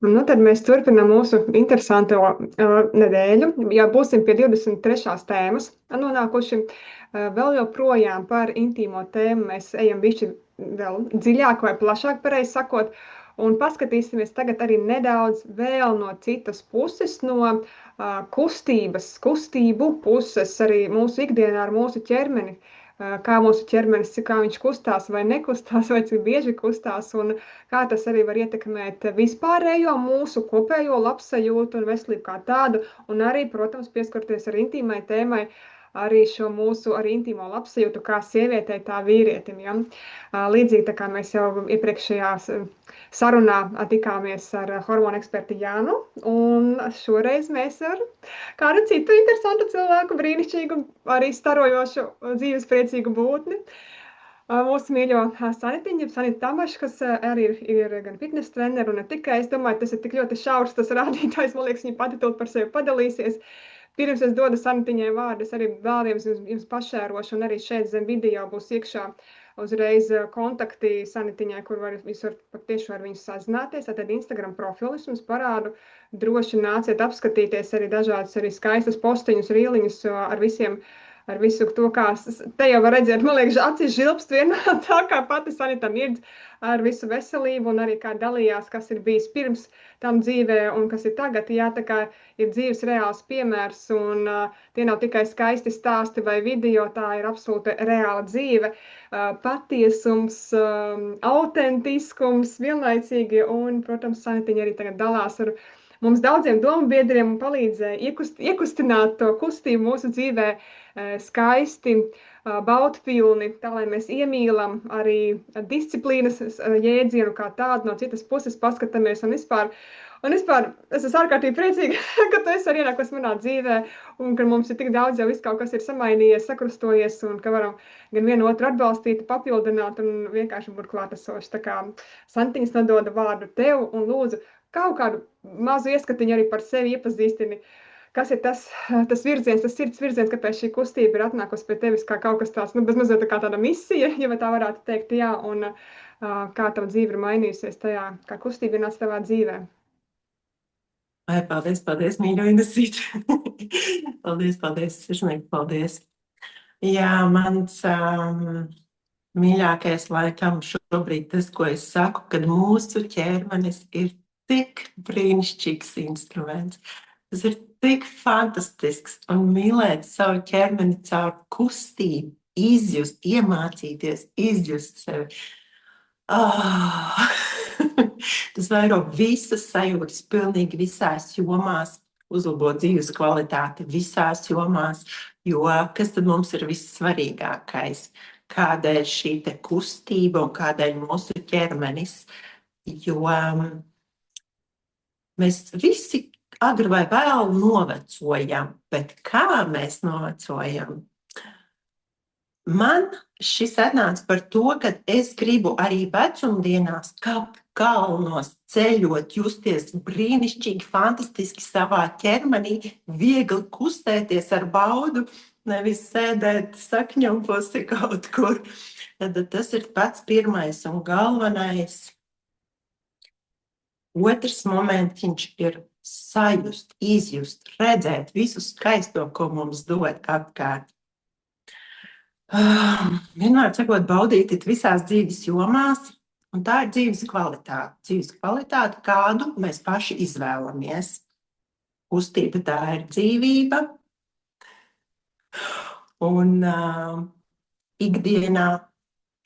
Nu, tad mēs turpinām mūsu interesanto nedēļu. Jā, būsim pie 23. tēmas nonākuši. Vēl joprojām par intīmo tēmu mēs ejam bišķi vēl dziļāk vai plašāk, pareizi sakot, un paskatīsimies tagad arī nedaudz vēl no citas puses, no kustību puses, arī mūsu ikdienā ar mūsu ķermeni, kā mūsu ķermenis, kā viņš kustās vai nekustās, vai cik bieži kustās, un kā tas arī var ietekmēt vispārējo mūsu kopējo labsajūtu un veselību kā tādu, un arī, protams, pieskarties ar intīmai tēmai, arī šo mūsu arī intīmo labsajūtu kā sievietei, tā vīrietim. Ja? Līdzīgi tā kā mēs jau iepriekšējā sarunā tikāmies ar hormonu eksperti Jānu, un šoreiz mēs ar kādu citu interesantu cilvēku, brīnišķīgu, arī starojošu, dzīvespriecīgu būtni. Mūsu mīļo Sanitiņu, Sanita Tamaša, kas arī ir gan fitness treneru, un ne tikai. Es domāju, tas ir tik ļoti šaurs tas rādītājs. Man liekas, viņa pati to par sevi padalīsies. Pirms es dodu Sanitiņai vārdu, es arī vēlreiz jums pašērošu, un arī šeit zem video būs iekšā uzreiz kontakti Sanitiņai, kur jūs varat patiešām ar viņu sazināties. Tad Instagram profilis jums parādu. Droši nāciet apskatīties arī dažādus arī skaistus postiņus, rīliņus ar visu to, kā te jau var redzēt, man liekas, acīs žilpst vienā tā, kā pati Sanita mirdz ar visu veselību un arī kā dalījās, kas ir bijis pirms tam dzīvē un kas ir tagad. Jā, tā kā ir dzīves reāls piemērs un tie nav tikai skaisti stāsti vai video, tā ir absolūti reāla dzīve, patiesums, autentiskums vienlaicīgi un, protams, Sanitiņa arī tagad dalās ar mums daudziem domu biedriem un palīdzēja iekustināt to kustību mūsu dzīvē skaisti, baudpilni, tā lai mēs iemīlam arī disciplīnas jēdzienu kā tādu no citas puses paskatāmies un vispār es esmu ārkārtīgi priecīga, ka tu esi arī ienākusi manā dzīvē un ka mums ir tik daudz jau viss kaut kas ir samainījies, sakrustojies un ka varam gan vienu otru atbalstīt, papildināt un vienkārši būt klātesoši. Tā kā Santiņas nododa vārdu tev un lūdzu kaut kādu mazu ieskatiņu arī par sevi iepazīstini. Kas ir tas virziens, tas sirds virziens, kāpēc šī kustība ir atnākusi pie tevis kā kaut kas tāds, bezmazliet kā tāda misija, ja tā varētu teikt, jā, un kā tava dzīve ir mainījusies tajā, kā kustība ir nāc tavā dzīvē. Paldies, mīļo Inesīte. Paldies, sirsnīgi paldies. Jā, mans mīļākais laikam šobrīd tas, ko es saku, kad mūsu ķermenis ir tik brīnišķīgs instruments. Tas ir tik fantastisks un mīlēt savu ķermeni caur kustību, izjust, iemācīties, izjust sevi. Tas vairo visas sajūtas pilnīgi visās jomās, uzlabo dzīves kvalitāti visās jomās, jo kas tad mums ir vissvarīgākais? Kādēļ šī te kustība un kādēļ mūsu ķermenis? Jo mēs visi agri vai vēl novecojam, bet kā mēs novecojam? Man šis atnāca par to, ka es gribu arī vecumdienās kāpt kalnos, ceļot, justies brīnišķīgi, fantastiski savā ķermenī, viegli kustēties ar baudu, nevis sēdēt sakņoposi kaut kur. Tad tas ir pats pirmais un galvenais. Otrs momentiņš ir sajust, izjust, redzēt visu skaisto, ko mums dod apkārt. Vienmēr sakot, baudīt visās dzīves jomās, un tā ir dzīves kvalitāte. Dzīves kvalitāte, kādu mēs paši izvēlamies. Kustība tā ir dzīvība, un ikdienā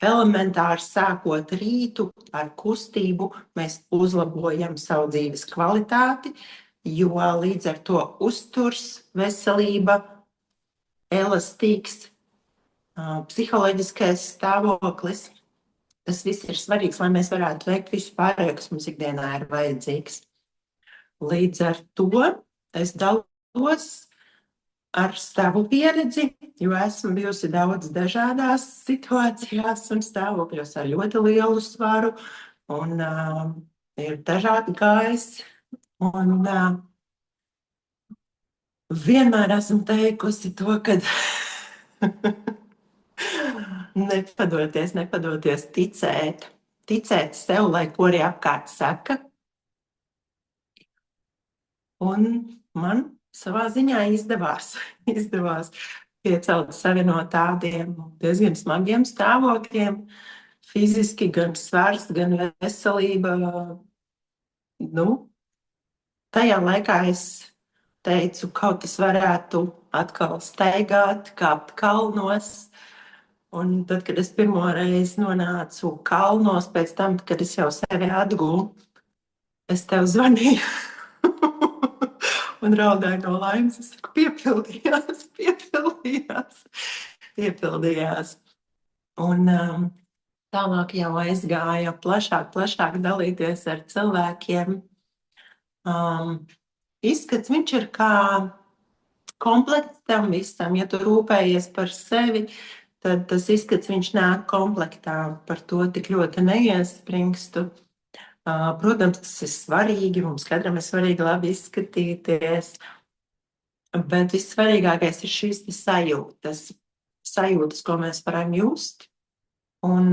elementāri sākot rītu ar kustību, mēs uzlabojam savu dzīves kvalitāti, jo līdz ar to uzturs, veselība, elastīgs, psiholoģiskais stāvoklis. Tas viss ir svarīgs, lai mēs varētu veikt visu pārējo, kas mums ikdienā ir vajadzīgs. Līdz ar to es dalos ar savu pieredzi, jo esmu bijusi daudz dažādās situācijās un stāvokļos ar ļoti lielu svaru, un ir dažādi gājis. Un vienmēr esmu teikusi to, ka nepadoties, ticēt sev, lai ko arī apkārt saka. Un man savā ziņā izdevās piecelt sevi no tādiem diezgan smagiem stāvokļiem. Fiziski gan svars, gan veselība. Nu, tajā laikā es teicu, kaut kas varētu atkal staigāt, kāpt kalnos. Un tad, kad es pirmo reizi nonācu kalnos, pēc tam, kad es jau sevi atguvu, es tev zvanīju un raudāju no laimes. Es saku, piepildījās. Un tālāk jau aizgāja plašāk dalīties ar cilvēkiem. Izskats viņš ir kā komplekts tam visam. Ja tu rūpējies par sevi, tad tas izskats viņš nāk komplektā. Par to tik ļoti neiespringstu. Protams, tas ir svarīgi. Mums katram ir svarīgi labi izskatīties. Bet vissvarīgākais ir šīs sajūtas, ko mēs varam just. Un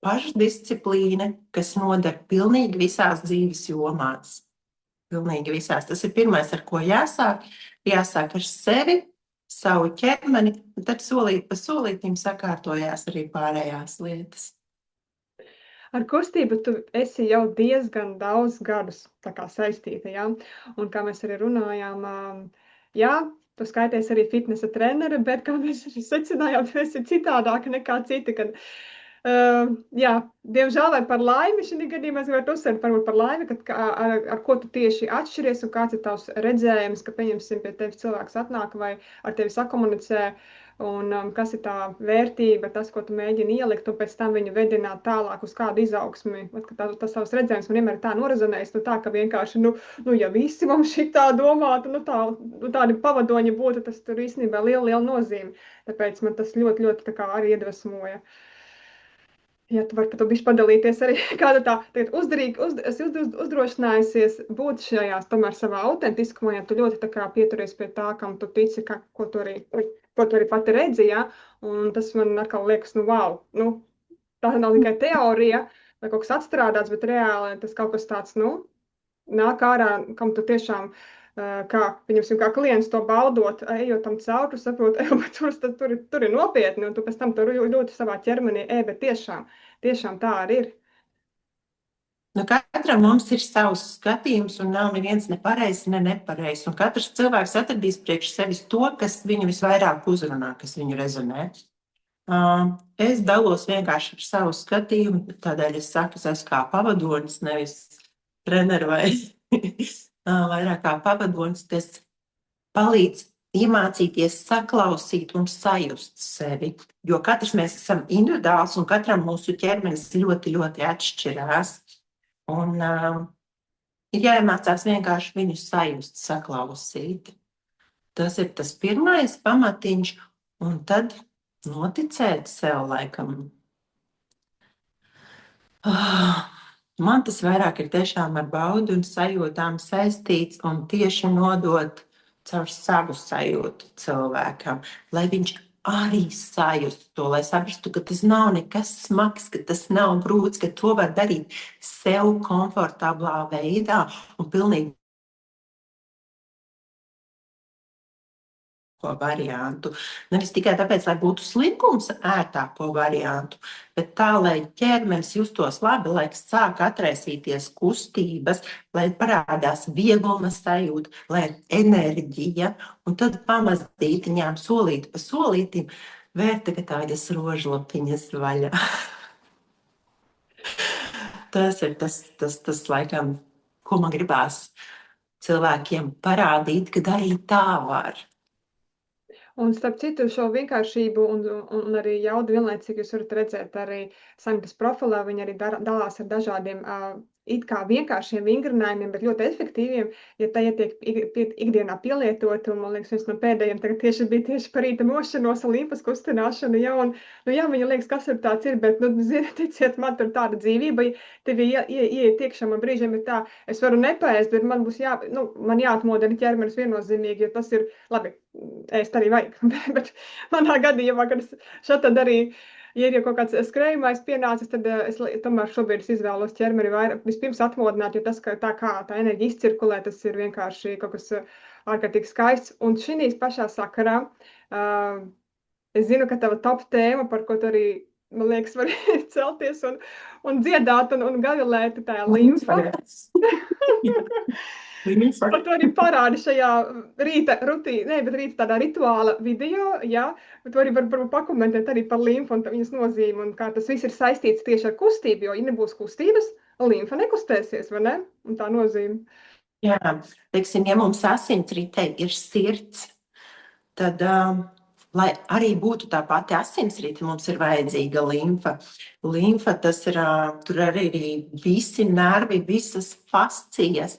pašdisciplīna, kas noder pilnīgi visās dzīves jomās. Pilnīgi visās. Tas ir pirmais, ar ko jāsāk. Jāsāk ar sevi, savu ķermeni, un tad solīt pa solītim sakārtojās arī pārējās lietas. Ar kustību tu esi jau diezgan daudz gadus saistīta, ja? Un kā mēs arī runājām, jā, tu skaities arī fitnesa trenere, bet kā mēs arī secinājām, tu esi citādāka nekā citi, kad, jā, diemžēl vai par laimi šī gadījumā es gribētu uzsvērt par laimi, kad ar ko tu tieši atšķiries un kāds ir tavs redzējums, ka, pieņemsim, pie tevis cilvēks atnāk vai ar tevi sakomunicē, un kas ir tā vērtība, tas, ko tu mēģini ielikt, un pēc tam viņu vedināt tālāk uz kādu izaugsmi. Tas savs redzējums man vienmēr ir tā norazonējis, tā, ka vienkārši, ja visi mums šitā domātu, tādi pavadoņi būtu, tas tur īstenībā liela nozīme. Tāpēc man tas ļoti, ļoti tā kā arī iedvesmoja. Ja tu vari par to bišķi padalīties arī, kāda tā tagad esi uzdrošinājusies būt šajās tomēr savā autentiskumā, ja tu ļoti tā kā pieturies pie tā, kam tu tici, ko tu arī pati redzi, ja? Un tas man atkal liekas, wow, tā nav tikai teorija vai kaut kas atstrādāts, bet reāli tas kaut kas tāds, nāk ārā, kam tu tiešām, kā klients to baudot, ejot tam cauri, tu saproti, bet tur ir nopietni, un tu pēc tam tur ļoti savā ķermenī, bet tiešām tā arī ir. Katram mums ir savs skatījums, un nav neviens ne pareizs, ne nepareizs. Un katrs cilvēks atradīs priekš sevis to, kas viņu visvairāk uzrunā, kas viņu rezonē. Es dalos vienkārši ar savu skatījumu, tādēļ es saku, es esmu kā pavadonis, nevis treneru vai vairāk kā pavadonis, kas palīdz iemācīties saklausīt un sajust sevi. Jo katrs mēs esam individuāls un katram mūsu ķermenis ļoti, ļoti atšķirās. Un ir jāiemācās vienkārši viņu sajust, saklausīt. Tas ir tas pirmais pamatiņš, un tad noticēt sev laikam. Man tas vairāk ir tiešām ar baudu un sajūtām saistīts un tieši nodot caur savu sajūtu cilvēkam, lai viņš arī sajustu to, lai saprastu, ka tas nav nekas smags, ka tas nav grūts, ka to var darīt sev komfortablā veidā un pilnīgi variantu. Nevis tikai tāpēc, lai būtu slinkums ērtāko variantu, bet tā, lai ķermenis justos labi, lai sāk atraisīties kustības, lai parādās viegluma sajūta, lai ir enerģija, un tad pamazītiņām solīt pa solītim vērt tagad tādas rožlapiņas vaļā. Tas ir tas laikam, ko man gribās cilvēkiem parādīt, ka arī tā var. Un starp citu, šo vienkāršību un arī jaudu vienlaicīgi jūs varat redzēt arī Sanitas profilā. Viņi arī dalās ar dažādiem it kā vienkāršiem vingrinājumiem, bet ļoti efektīviem, ja tie tiek ikdienā pielietoti. Un, man liekas, viens no pēdējiem tagad bija tieši par rīta mošanos un līpas kustināšanu. Ja, un, viņa liekas, kas ir tāds ir, bet, ticiet, man tur tāda dzīvība, tevi ieiet iekšā, man brīžiem ir tā, es varu nepaēst, bet man būs man jāatmodina ķermenis viennozīmīgi, jo tas ir labi. Ēst arī vajag, bet manā gadījumā, kad es šādi arī ja ir jau kaut kāds skrējumais pienācis, tad es tomēr šobrīd izvēlos ķermeni vairāk vispirms atmodināt, jo tas, ka tā kā tā enerģija izcirkulē, tas ir vienkārši kaut kas ārkārtīgi skaists. Un šī pašā sakarā es zinu, ka tava top tēma, par ko tu arī, man liekas, var celties un dziedāt un gavilēt, tā ir limfa. Par to arī parādi šajā rīta rutīnā, ne, bet rīta tādā rituāla video, jā, bet tu arī varbūt pakomentēt arī par limfu un viņas nozīmi un kā tas viss ir saistīts tieši ar kustību, jo, ja nebūs kustības, limfa nekustēsies, vai ne? Un tā nozīme. Jā, teiksim, ja mums asinsritē ir sirds, tad, lai arī būtu tā pati asinsrite, mums ir vajadzīga limfa. Limfa, tas ir, tur arī visi nervi, visas fascijas.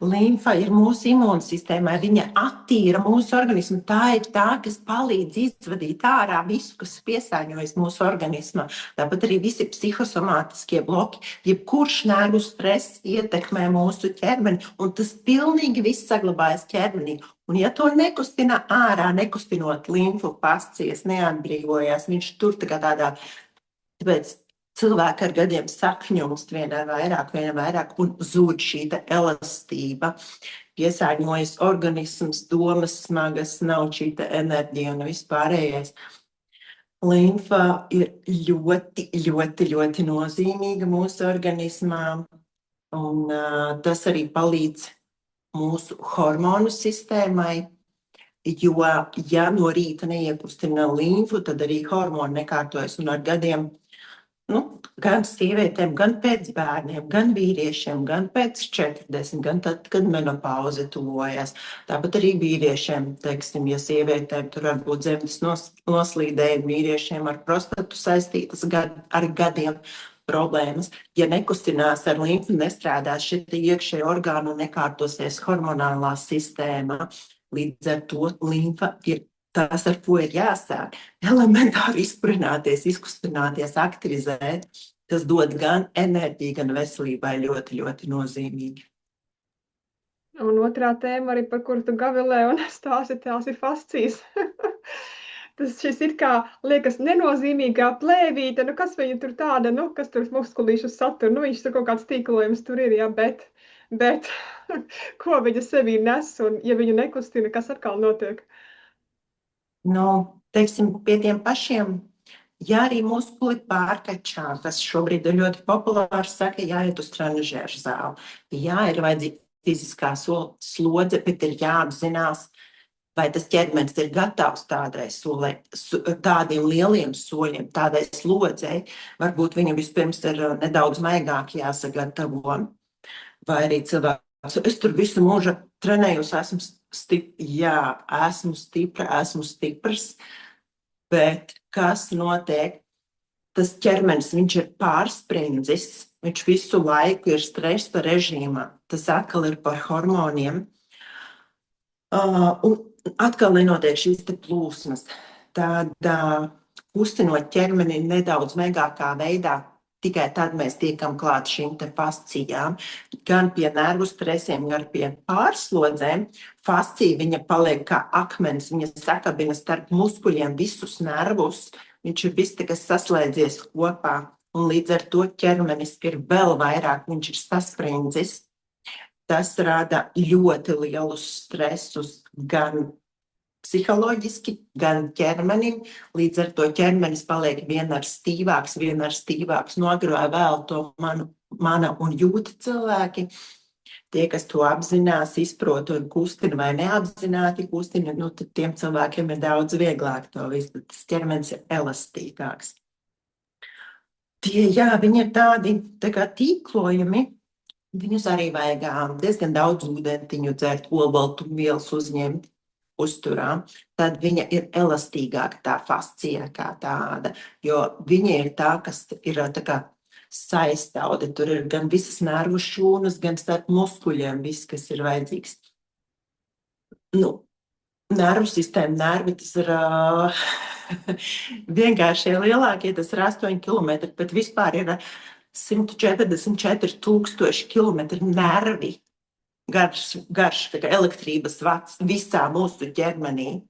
Limfa ir mūsu imūnsistēmai, viņa attīra mūsu organismu. Tā ir tā, kas palīdz izvadīt ārā visu, kas piesārņojas mūsu organismā. Tāpat arī visi psihosomātiskie bloki, jebkurš nervu stress ietekmē mūsu ķermeni, un tas pilnīgi viss saglabājas ķermenī. Un ja to nekustina ārā, nekustinot limfu fascijas, neatbrīvojās, viņš tur tādā, tāpēc cilvēki ar gadiem sakņumst vienā vairāk, un zūd šī elastība. Piesārņojas organisms, domas smagas, nav šī enerģija un vispārējais. Limfa ir ļoti nozīmīga mūsu organismā, un tas arī palīdz mūsu hormonu sistēmai, jo, ja no rīta neiekustina limfu, tad arī hormoni nekārtojas, un ar gadiem gan sievietēm, gan pēc bērniem, gan vīriešiem, gan pēc 40, gan tad, kad menopauze tuvojas. Tāpat arī vīriešiem, teiksim, ja sievietēm tur var būt zemes noslīdējumi, vīriešiem ar prostatu saistītas ar gadiem problēmas. Ja nekustinās ar limfu, nestrādās šie iekšēji orgāni un nekārtosies hormonālā sistēma, līdz ar to limfa ir tas, ar ko ir jāsāk. Elementāri izprināties, izkustināties, aktivizēt, tas dod gan enerģiju, gan veselībai ļoti nozīmīgi. Un otrā tēma arī, par kuru tu gavilē un tās ir fascijas. Tas šis ir kā, liekas, nenozīmīgā plēvīte, kas viņa tur tāda, kas tur muskulīšus satur, viņš tur kaut kāds tīklojums tur ir, jā, bet ko viņa sevī nes, un ja viņu nekustina, kas atkal notiek? Teiksim, pie tiem pašiem, ja arī muskuli pārkačā, kas šobrīd ir ļoti populārs, saka, jāiet uz trenažēru zāli. Jā, ir vajadzīga fiziskā slodze, bet ir jāapzinās, vai tas ķermenis ir gatavs tādiem lieliem soļiem, tādai slodzei. Varbūt viņam vispirms ir nedaudz maigāk jāsagatavo, vai arī cilvēks. Es tur visu mūžu trenējos, esmu stipra, esmu stiprs, bet kas notiek? Tas ķermenis, viņš ir pārsprindzis, viņš visu laiku ir stresa režīmā. Tas atkal ir par hormoniem. Un atkal nenotiek šīs plūsmas. Tad kustinot ķermeni nedaudz maigākā veidā, tikai tad mēs tiekam klāt šīm fascijām. Gan pie nervu stresiem, gan pie pārslodzēm. Fascija, viņa paliek kā akmens, viņa sakabina starp muskuļiem visus nervus. Viņš ir viss tikai saslēdzies kopā, un līdz ar to ķermenis ir vēl vairāk, viņš ir sasprindzis. Tas rada ļoti lielus stresus gan psiholoģiski, gan ķermenim. Līdz ar to ķermenis paliek vienmēr stīvāks, nogroja vēl to mana un jūta cilvēki. Tie, kas to apzinās, izprot un kustina vai neapzināti kustina, tad tiem cilvēkiem ir daudz vieglāk to visu, tas ķermenis ir elastīgāks. Viņi ir tādi tā kā tīklojumi, viņus arī vajag diezgan daudz ūdentiņu dzert, olbaltumvielas uzņemt uzturā, tad viņa ir elastīgāka tā fascija kā tāda, jo viņa ir tā, kas ir tā kā saistaude. Tur ir gan visas nervu šūnas, gan starp muskuļiem viss, kas ir vajadzīgs. Nervu sistēma, nervi, tas ir vienkārši lielākie, tas ir 8 kilometri, bet vispār ir 144,000 kilometri nervi. Garš tā kā elektrības vats visā mūsu ķermenī.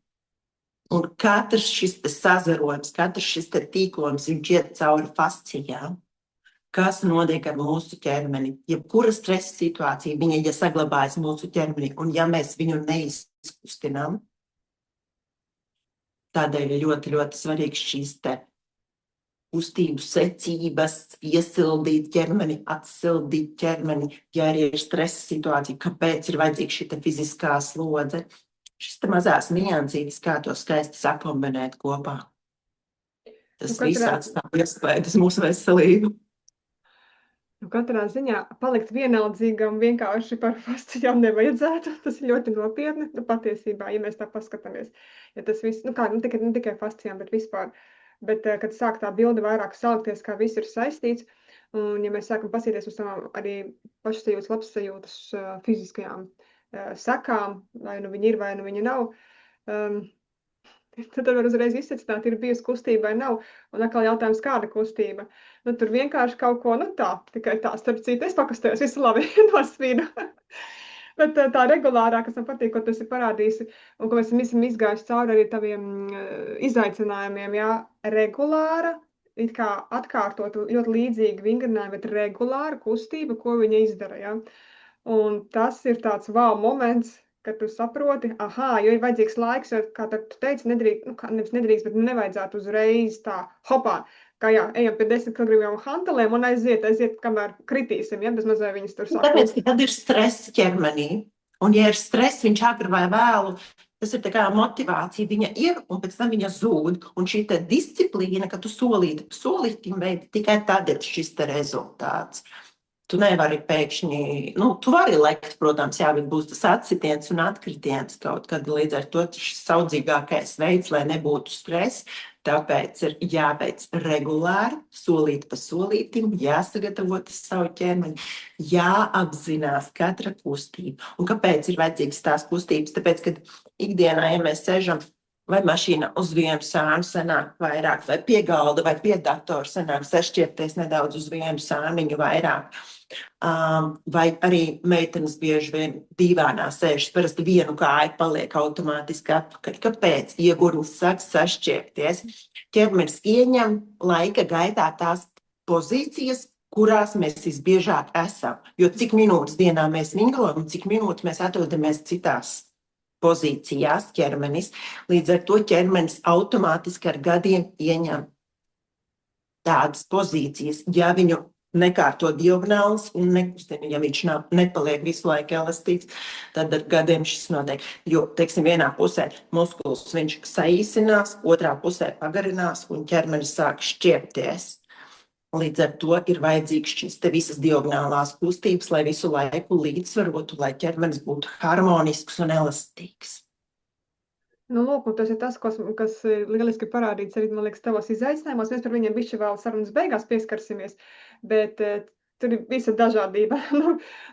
Un katrs šis sazarojums, katrs šis tīklojums, viņš iet cauri fascijām. Kas notiek ar mūsu ķermeni? Jebkura stresa situācija, viņa ja saglabājas mūsu ķermenī, un ja mēs viņu neizkustinām, tādēļ ir ļoti, ļoti svarīgs šīs te kustību secības, iesildīt ķermeni, atsildīt ķermeni, ja arī ir stresa situācija, kāpēc ir vajadzīga šī te fiziskā slodze. Šis te mazās niansītes, kā to skaisti sakombinēt kopā. Tas viss atstāv iespēju uz mūsu veselību. Katrā ziņā palikt vienaldzīgam vienkārši par fascijām nevajadzētu. Tas ir ļoti nopietni, patiesībā, ja mēs tā paskatāmies. Ja tas viss, ne tikai fascijām, bet vispār. Bet, kad sāk tā bilde vairāk salikties, kā viss ir saistīts, un ja mēs sākam pasīties uz tām arī pašsajūtas, labsajūtas fiziskajām sekām, vai nu viņi ir, vai nu viņi nav, tad var uzreiz izsecināt, ir bijusi kustība vai nav. Un atkal jautājums, kāda kustība? Nu, tur vienkārši kaut ko, tikai tā, starp citu, es pakustējos, visu labi nosvīdu. Bet tā regulārā, kas man patīk, ko tu esi parādījusi, un ko mēs esam izgājuši cauri arī taviem izaicinājumiem, jā, regulāra, it kā atkārtot ļoti līdzīgi vingrinājumi, bet regulāra kustība, ko viņa izdara, jā. Un tas ir tāds wow moments, kad tu saproti, jo ir vajadzīgs laiks, jo, kā tu teici, nedrīkst, bet nevajadzētu uzreiz tā hopā, kā ejam pie 10 kg hantelēm un aiziet, kamēr kritīsim, ja, bez mazai viņas tur sāk. Tāpēc, ka tad ir stress ķermenī, un ja ir stress, viņš agri vai vēlu, tas ir tā kā motivācija, viņa ir, un pēc tam viņa zūd, un šī te disciplīna, ka tu solītim veidi, tikai tad ir šis te rezultāts. Tu nevari pēkšņi, tu vari lekt, protams, bet būs tas atsitiens un atkritiens kaut kad, līdz ar to šis saudzīgākais veids, lai nebūtu stress, tāpēc ir jāveic regulāri, solīt pa solītim, jāsagatavot savu ķermeni, jāapzinās katra kustība. Un kāpēc ir vajadzīgas tās kustības? Tāpēc, kad ikdienā, ja mēs sežam, vai mašīna uz vienu sānu sanāk vairāk, vai pie galda, vai pie datora sanāk sašķiepties nedaudz uz vienu sāniņu vairāk. Vai arī meitenes bieži vien dīvānā sēžas, parasti vienu kāju paliek automātiski atpakaļ. Kāpēc? Iegurnis sāk sašķiepties. Ķermenis ieņem laika gaitā tās pozīcijas, kurās mēs visbiežāk esam. Jo cik minūtes dienā mēs vinglojam, cik minūtes mēs atrodamies citās pozīcijās ķermenis. Līdz ar to ķermenis automātiski ar gadiem ieņem tādas pozīcijas, ja viņu nekārto diagonāls un nekustina, ja viņš nepaliek visu laiku elastīgs, tad ar gadiem šis notiek. Jo, teiksim, vienā pusē muskulis viņš saīsinās, otrā pusē pagarinās un ķermenis sāk šķiepties. Līdz ar to ir vajadzīgs šis te visas diagonālās kustības, lai visu laiku līdzsvarotu, lai ķermenis būtu harmonisks un elastīgs. Lūk, un tas ir tas, kas lieliski parādīts arī, man liekas, tavos izaicinājumos. Mēs par viņiem bišķi vēl sarunas beigās pieskarsimies, bet tur ir visa dažādība.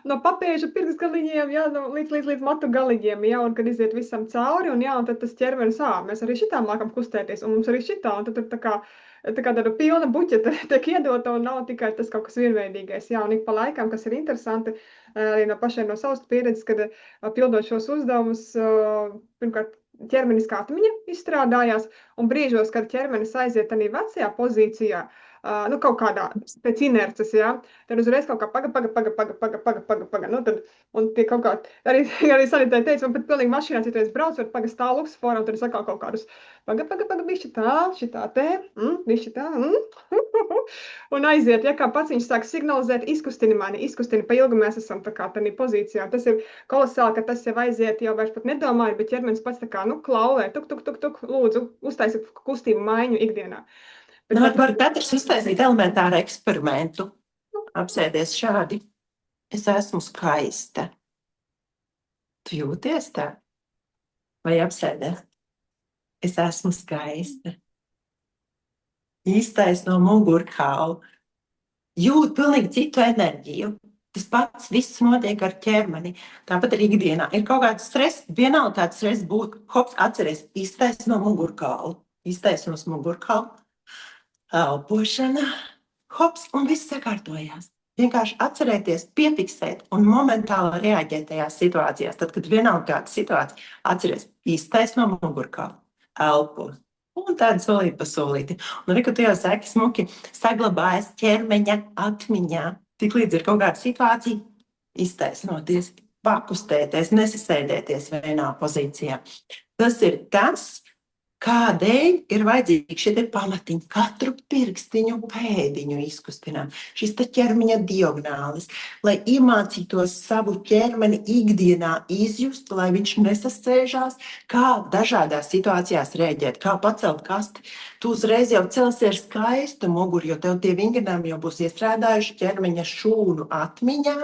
No papēža pirks galiņiem, līdz matu galiņiem, un kad iziet visam cauri, un tad tas ķermenis, mēs arī šitām mākam kustēties, un mums arī šitā, un tad tur tā kā tāda pilna buķeta tiek iedota, un nav tikai tas kaut kas vienveidīgais. Un ik pa laikam, kas ir interesanti, arī no pašiem no savas pieredzes, kad pildot šos uzdevumus, pirmkārt, ķermenis kā atmiņa izstrādājās, un brīžos, kad ķermenis aiziet tādā vecajā pozīcijā, kaut kādā pēc inerces, tad uzreiz kaut kā paga, un tie kaut kā, arī sanitēji teica, man pat pilnīgi mašīnā citreiz brauc, var paga stāv luksforā, un tad es atkal kaut kādus paga, bišķi tā, šitā te, bišķi tā, un aiziet, kā pats viņš sāk signalizēt, izkustini pa ilgu mēs esam tā kā tādā pozīcijā. Tas ir kolosāli, ka tas jau aiziet, jau vairs pat nedomāju, bet ķermenis pats tā kā, klauvē, tuk, lūdzu, uztaisi kustību maiņu ikdienā. Var katrs iztaisīt elementāru eksperimentu. Apsēdies šādi. Es esmu skaista. Tu jūties tā? Vai apsēdies? Es esmu skaista. Iztais no mugurkaula. Jūt pilnīgi citu enerģiju. Tas pats viss notiek ar ķermeni. Tāpat arī ikdienā. Ir kaut kāds stress, vienalga kāds stress būtu. Hops, atceries, iztais no mugurkaula. Iztais no mugurkaula. Elpošana, hops, un viss sakārtojās. Vienkārši atcerēties, piefiksēt un momentāli reaģēt tajās situācijās. Tad, kad vienalga kāda situācija, atceries, iztais no mugurkaula. elpo. Un tāda solīti pa solīti. Un arī, ka tu jau saki, smuki saglabājas ķermeņa atmiņā. Tiklīdz ir kaut kāda situācija, iztaisnoties, pakustēties, nesasēdēties vienā pozīcijā. Tas ir tas, kādēļ ir vajadzīgi šie pamatiņi, katru pirkstiņu pēdiņu izkustinām, šis ķermeņa diagonālis, lai iemācītos savu ķermeni ikdienā izjust, lai viņš nesasēžās, kā dažādās situācijās rēģēt, kā pacelt kasti. Tu uzreiz jau celsies skaistu muguru, jo tev tie vingrinājumi jau būs iestrādājuši ķermeņa šūnu atmiņā,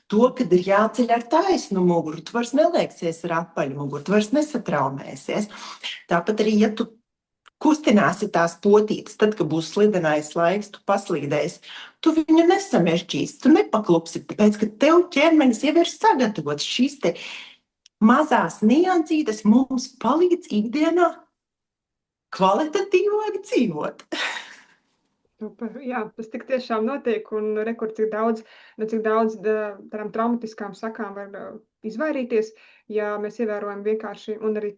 to, kad ir jāceļ ar taisnu muguru. Tu vairs nelieksies ar apaļu muguru, tu vairs nesatraumēsies. Tāpat arī, ja tu kustināsi tās potītes, tad, kad būs slidenais laiks, tu paslīdēsi, tu viņu nesamežģīsi, tu nepaklupsi, tāpēc, ka tev ķermenis jau ir sagatavots. Šīs te mazās niansītes mums palīdz ikdienā kvalitatīvāk dzīvot. Super, jā, tas tik tiešām notiek, un rekur, cik daudz tādām traumatiskām sakām var izvairīties, ja mēs ievērojam vienkārši un arī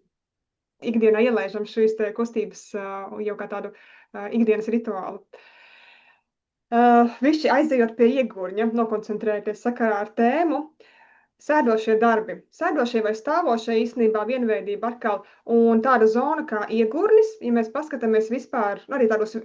ikdienā ielaižam šīs te kustības jau kā tādu ikdienas rituālu. Višķi aizejot pie iegurņa, nokoncentrēties sakarā ar tēmu, sēdošie darbi. Sēdošie vai stāvošie īstenībā vienveidība atkal, un tāda zona kā iegurnis, ja mēs paskatāmies vispār arī tādos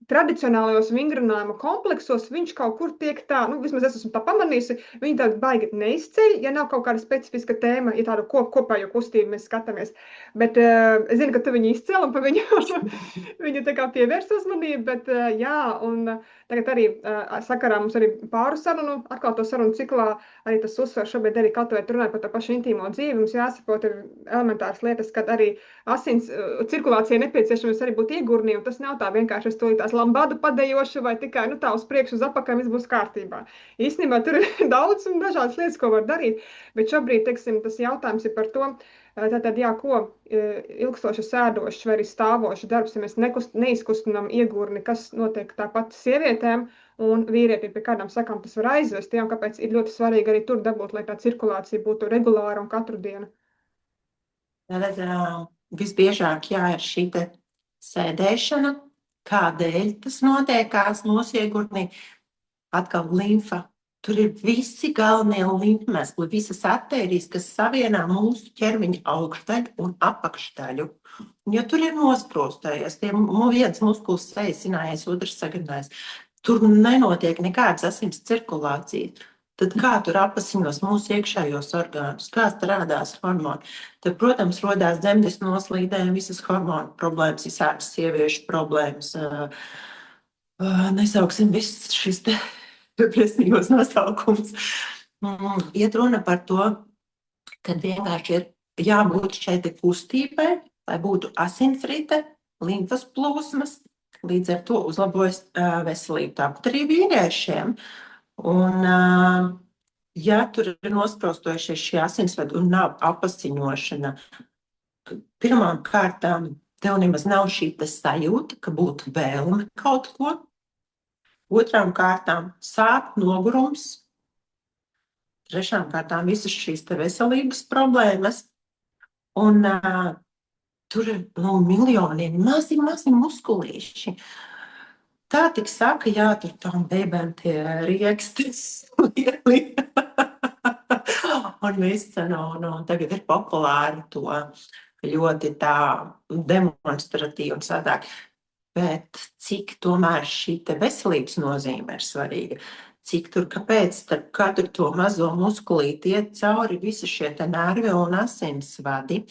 tradicionālajos vingrinājumu kompleksos, viņš kaut kur tiek tā, vismaz es esmu tā pamanījusi, viņi tā baigi neizceļ, ja nav kaut kāda specifiska tēma, ja tādu kopējo kustību mēs skatāmies. Bet es zinu, ka tu viņu izcēl un pa viņu tā kā pievērs uzmanību, bet jā, un tagad arī sakarā mums arī pāru sarunu, atkal to sarunu ciklā, arī tas uzsver šobrīd arī katvērt runāt par to pašu intīmo dzīvi, mums jāsaprot elementāras lietas, kad arī asins cirkulācija nepieciešams arī būt iegurnī, un tas nav tā vienkārši es to tās lambadu padejošu vai tikai tā uz priekšu, uz apakaļ viss būs kārtībā. Īstenībā tur ir daudz un dažādas lietas, ko var darīt, bet šobrīd, teiksim, tas jautājums ir par to, tātad, jā, ko ilgstoši sēdošs vai arī stāvošs darbs, ja mēs neizkustinām iegurni, kas notiek tāpat sievietēm un vīrietim, pie kādām sakām tas var aizvest, jā, un kāpēc ir ļoti svarīgi arī tur dabūt, lai tā cirkulācija būtu regulāra un katru dienu. Tad visbiežāk, jā, ir šī sēdēšana. Kādēļ tas notiekās mūsu iegurnī? Atkal limfa. Tur ir visi galvenie limfmezgli, visas artērijas, kas savienā mūsu ķermeņa augšdaļu un apakšdaļu. Ja tur ir nosprostējies, viens muskulis saīsinājies, otrs sagrinājies, tur nenotiek nekādas asins cirkulācijas. Tad kā tur apasiņos mūsu iekšējos orgānus, kā strādās hormoni? Tad, protams, rodās dzemdes noslīdējumi, visas hormonu problēmas, visādas sieviešu problēmas. Nesauksim visus šis depresīvos nosaukums. Iet runa par to, ka vienkārši ir jābūt šai kustībai, lai būtu asinsrite, limfas plūsmas, līdz ar to uzlabojas veselību. Tāpat arī vīriešiem. Un, ja tur ir nosprostojušies šie asinsvadi un nav apasiņošana, pirmām kārtām tev nemaz nav šī sajūta, ka būtu vēlme kaut ko. Otrām kārtām sāp nogurums. Trešām kārtām visas šīs veselības problēmas. Un tur ir miljoniem mazi muskulīši. Tā tik saka, jā, tur tām bēbēm tie riekstis lieli. Un viss, un tagad ir populāri to ļoti tā demonstratīvi un sadāk. Bet cik tomēr šī veselības nozīme ir svarīga? Cik tur, kāpēc starp katru to mazo muskulīti iet cauri visi šie nervi un asinsvadi?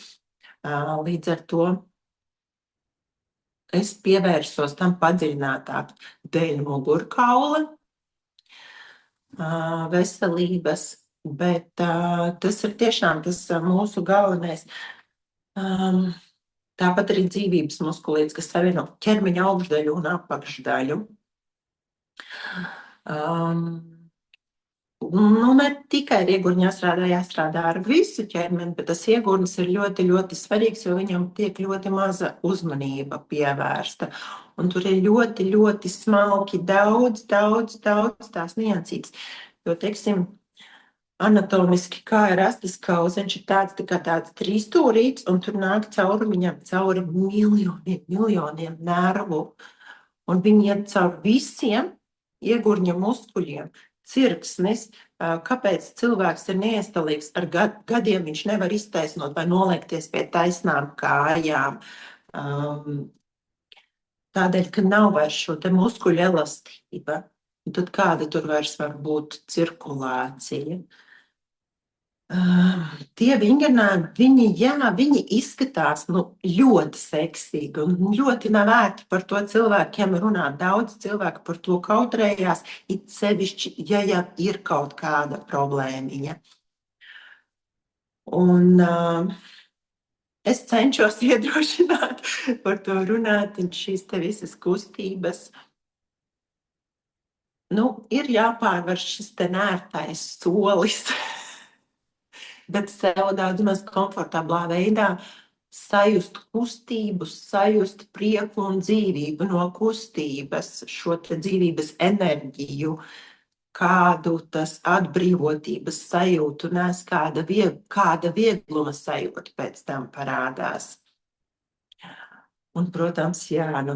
Līdz ar to es pievērsos tam padziļinātāk dēļ mugurkaula veselības, bet tas ir tiešām tas mūsu galvenais. Tāpat arī dzīvības muskulīts, kas savieno ķermeņa augšdaļu un apakšdaļu. Ne tikai ar iegurņu jāstrādā ar visu ķermeni, bet tas iegurnis ir ļoti, ļoti svarīgs, jo viņam tiek ļoti maza uzmanība pievērsta. Un tur ir ļoti, ļoti smalki daudz tās niansītes. Jo, teiksim, anatomiski, kā ir rastas kauzas. Viņš ir tāds, tā kā tāds trīsstūrīts, un tur nāk cauri viņam cauri miljoniem nervu. Un viņi iet cauri visiem iegurņa muskuļiem. Cirksnis, kāpēc cilvēks ir neiestalīgs, ar gadiem viņš nevar iztaisnot vai noliekties pie taisnām kājām. Tādēļ, ka nav vairs šo te muskuļu elastība. Un tad kāda tur vairs var būt cirkulācija? Tie vingrinājumi, viņi izskatās ļoti seksīgi un ļoti nav vērti par to cilvēkiem runāt. Daudz cilvēku par to kautrējās, it sevišķi, ja jau ir kaut kāda problēmiņa. Un es cenšos iedrošināt par to runāt, un šīs te visas kustības. Ir jāpārvar šis te nērtais solis. Bet sev daudz maz komfortablā veidā sajust kustību, sajust prieku un dzīvību no kustības, šo te dzīvības enerģiju, kādu tas atbrīvotības sajūtu nes, kāda viegluma sajūta pēc tam parādās. Un, protams,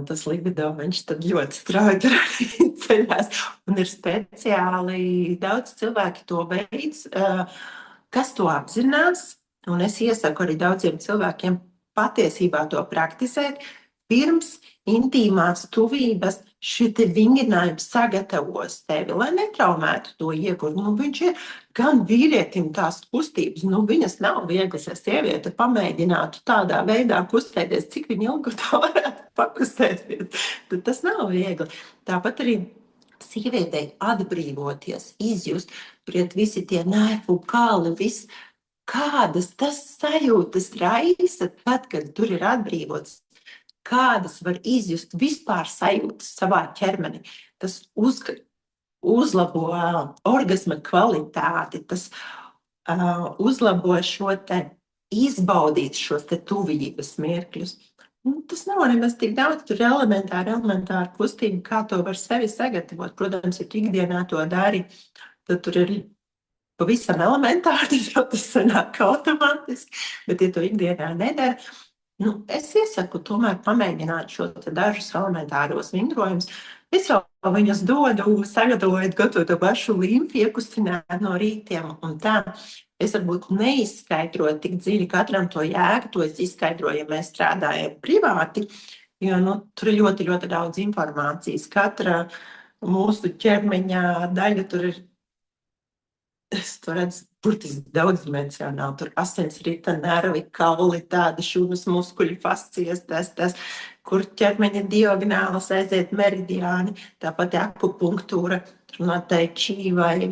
tas libido, viņš tad ļoti strauji tur arī ceļās. Un ir speciāli daudz cilvēki to veids, kas to apzinās, un es iesaku arī daudziem cilvēkiem patiesībā to praktizēt, pirms intīmās tuvības šie vingrinājumi sagatavos tevi, lai netraumētu to iegurni. Viņš ir gan vīrietim tās kustības, viņas nav vieglas, ja sieviete pamēģinātu tādā veidā kustēties, cik viņa ilgi to varētu pakustēties, tad tas nav viegli. Tāpat arī sievietei atbrīvoties, izjust, pret visi tie nervu kali, kādas tas sajūtas raisa, tad, kad tur ir atbrīvots, kādas var izjust vispār sajūtas savā ķermenī. Tas uzlabo orgasma kvalitāti, tas uzlabo šo te izbaudīt šos te tuvības mirkļus. Tas nav nemaz tik daudz, tur ir elementāra kustība, kā to var sevi sagatavot. Protams, ja tu ikdienā to dari, tad tur ir pavisam elementāri, jo tas sanāk automātiski, bet ja tu ikdienā nedari, es iesaku tomēr pamēģināt šo dažus elementāros vingrojumus. Es jau viņus dodu, sagatavojot to pašu līmfu, iekustināt no rītiem un tā. Es varbūt neizskaidroju tik dziļi katram to jēgu, to es izskaidroju, ja mēs strādājam privāti, jo tur ir ļoti, ļoti daudz informācijas. Katra mūsu ķermeņa daļa tur ir, es to redzu, burtiski daudzdimensionāli. Tur asinsrita, nervi, kauli, tādi šūnas muskuļi, fascijas, tas, kur ķermeņa diagonālas aiziet meridiāni, tāpat akupunktūra, tur no tai čī vai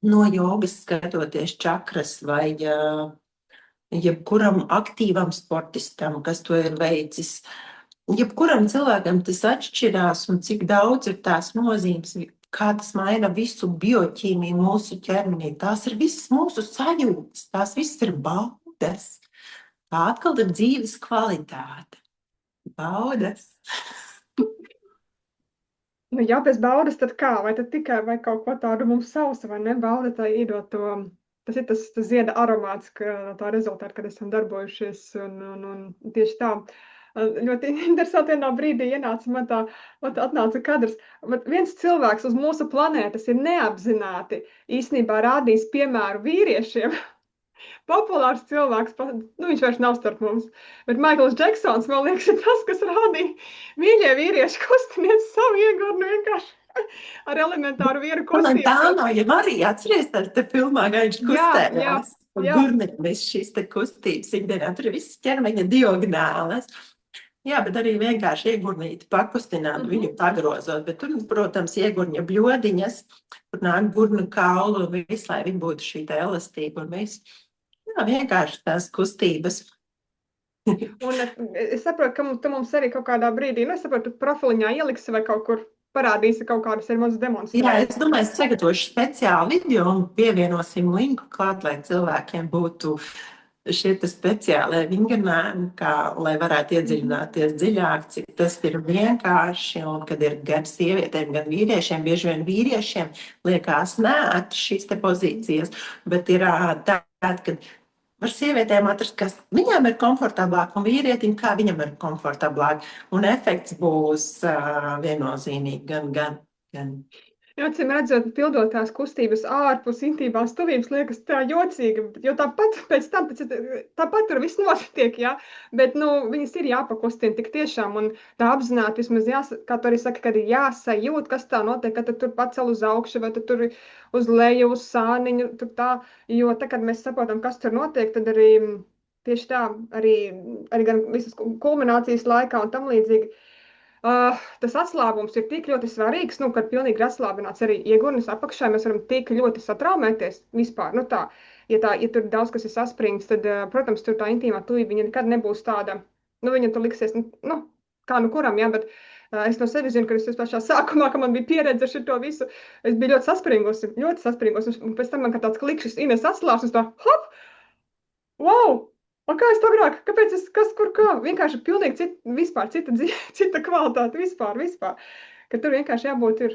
no jogas skatoties čakras vai jebkuram aktīvam sportistam, kas to ir veicis. Jebkuram cilvēkam tas atšķirās un cik daudz ir tās nozīmes, kā tas maina visu bioķīmiju mūsu ķermenī. Tās ir visas mūsu sajūtas, tās visas ir baudas. Tā atkal ir dzīves kvalitāte. Baudas. Ja bez baudas, tad kā? Vai tad tikai vai kaut ko tādu mums sausa, vai ne? Bauda tā iedot to, tas ir tas zieda aromāts, tā rezultāti, kad esam darbojušies, un tieši tā. Ļoti interesanti vienā brīdī ienāca man atnāca kadrs. Viens cilvēks uz mūsu planētas ir neapzināti īstenībā rādījis piemēru vīriešiem. Populārs cilvēks, viņš vairs nav starp mums, bet Maikls Džeksons, man liekas, ir tas, kas rādīja mīļie vīrieši kustiniet savu iegurni vienkārši ar elementāru vīru kustību. Tā no jau arī atceries te filmā, ka viņš kustējās. Gurni, viss šīs te kustības ikdienā, tur ir visas ķermeņa diagonāles. Jā, bet arī vienkārši iegurnīti pakustināt, viņu pagrozot, bet tur, protams, iegurņa bļodiņas, kur nāk gurnu kaulu un viss, lai viņi būtu šī te elastība un viss. Jā, vienkārši tās kustības. Un es saprotu, ka tu mums arī kaut kādā brīdī, es saprotu, profiliņā ieliksi vai kaut kur parādīsi kaut kādas ir mazas demonstrācijas. Jā, es domāju, es sagatavošu speciālu video un pievienosim linku klāt, lai cilvēkiem būtu šie speciālie vingrinājumi, kā lai varētu iedziļināties dziļāk, cik tas ir vienkārši, un kad ir gan sievietēm, gan vīriešiem, bieži vien vīriešiem liekas neērti šīs te pozīcijas, bet ir tāda, kad var sievietēm atrast, kas viņām ir komfortablāk, un vīrietim, kā viņam ir komfortablāk, un efekts būs viennozīmīgi gan. Acīm redzot, pildot tās kustības ārpus intīmās tuvības, liekas tā jocīgi, jo tāpat pēc tam, tāpat tur viss notiek, jā, bet, viņas ir jāpakustina tik tiešām, un tā apzināti vismaz kā tu arī saki, kad ir jāsajūt, kas tā notiek, ka tu tur pacel uz augšu, vai tu tur uz leju, uz sāniņu, tur tā, jo tā, kad mēs saprotam, kas tur notiek, tad arī tieši tā, arī gan visas kulminācijas laikā un tam līdzīgi, tas atslābums ir tik ļoti svarīgs, kad pilnīgi atslābināts arī iegurnis apakšā, mēs varam tik ļoti satraumēties vispār. Ja tur daudz kas ir saspringts, tad, protams, tur tā intīmā tuvība, viņa nekad nebūs tāda, viņa tur liksies, kā kuram, jā, bet es no sevis zinu, ka es pašā sākumā, kad man bija pieredze ar šito visu, es biju ļoti saspringusi, un pēc tam man kā tāds klikšķis Ines atslābs, un tā, hop, wow! Un kā es to agrāk? Kāpēc kas, kur, kā? Vienkārši pilnīgi cita kvalitāte vispār. Ka tur vienkārši jābūt ir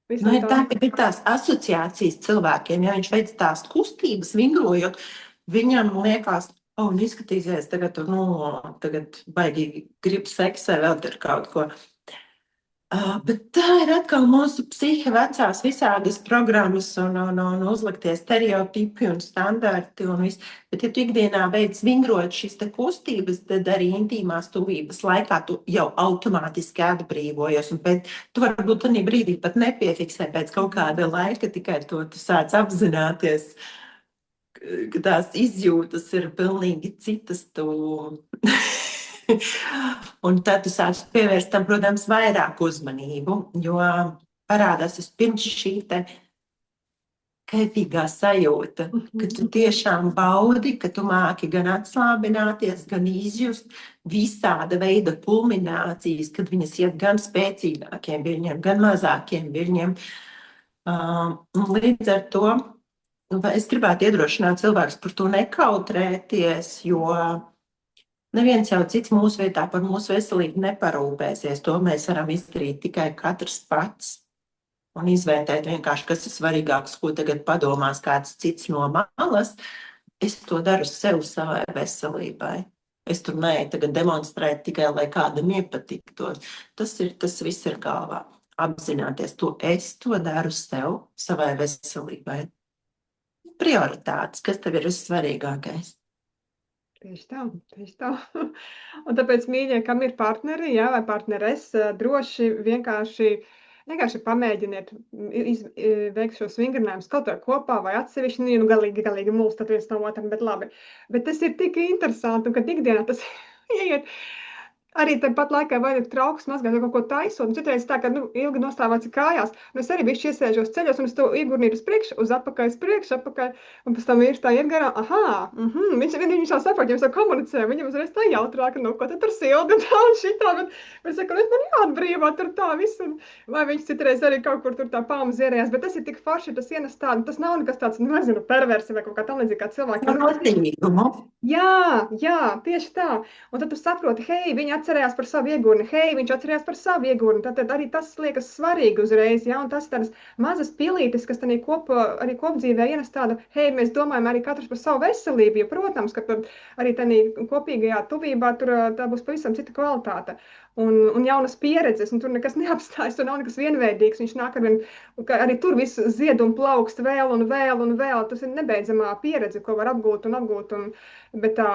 visam Ir tā, ka ir tās asociācijas cilvēkiem, ja viņš veic tās kustības, vingrojot, viņam liekas, un izskatīsies tagad, tagad baigi grib seksē, vēl tur kaut ko. Bet tā ir atkal mūsu psihe vecās visādas programmas un uzliktie stereotipi un standarti un viss. Bet, ja tu ikdienā veic vingrot šīs te kustības, tad arī intīmās tuvības laikā tu jau automātiski atbrīvojies. Un tu varbūt tādā brīdī pat nepiefiksē pēc kaut kāda laika, tikai to tu sāc apzināties, ka tās izjūtas ir pilnīgi citas. Un tad tu sāc pievērst tam, protams, vairāk uzmanību, jo parādās vispirms šī te kaifīgā sajūta, ka tu tiešām baudi, ka tu māki gan atslābināties, gan izjust visāda veida kulminācijas, kad viņas iet gan spēcīgākiem viļņiem, gan mazākiem viļņiem. Līdz ar to es gribētu iedrošināt cilvēkus par to nekautrēties, jo neviens jau cits mūsu vietā par mūsu veselību neparūpēsies. To mēs varam izdarīt tikai katrs pats un izvērtēt vienkārši, kas ir svarīgāks, ko tagad padomās kāds cits no malas. Es to daru sev, savai veselībai. Es tur neeju tagad demonstrēt tikai, lai kādam iepatiktos. Tas viss ir galvā. Apzināties to, es to daru sev, savai veselībai. Prioritātes, kas tev ir vissvarīgākais? Tieši tā. Un tāpēc, mīļie, kam ir partneri, vai partneres, droši vienkārši pamēģiniet veikt šos vingrinājumus kaut vai kopā vai atsevišķi, galīgi mulstat viens no otram, bet labi. Bet tas ir tik interesanti, un kad ikdienā tas ieiet. Arī tāpat laikā vai ir trauks mazgāt vai kaut ko taisot, un citreiz tā, ka ilgi nostāvāts kājās, un es arī bišķi iesēžos ceļos, un es to iegurnīju uz priekšu, uz atpakaļ, atpakaļ, un pēc tam vīrs tā iet garām, viņš jau saprot, jums jau komunicē, viņam uzreiz tā jautrāk, ko tad tur sildi, un tā un šitā, bet saka, man jāatbrīvā tur tā visu, vai viņš citreiz arī kaut kur tur tā palmas ierējās, bet tas ir tik forši, tas ienes tādu, tas nav nekas tāds, nezinu, perversi vai kaut kā tam līdzīgi kā cilvēki. Jā, tieši tā, un tad tu saproti, hei, viņi atcerējās par savu iegurni, viņš atcerējās par savu iegurni, tad arī tas liekas svarīgi uzreiz, un tas ir tādas mazas pilītes, kas arī kopdzīvē ienes tādu, hei, mēs domājam arī katrs par savu veselību, jo, protams, ka tad arī tādā kopīgajā tuvībā tur tā būs pavisam cita kvalitāte. Un jaunas pieredzes, un tur nekas neapstājas, tur nav nekas vienveidīgs, viņš nāk arī tur viss zied un plaukst vēl, tas ir nebeidzamā pieredze, ko var apgūt, bet tā,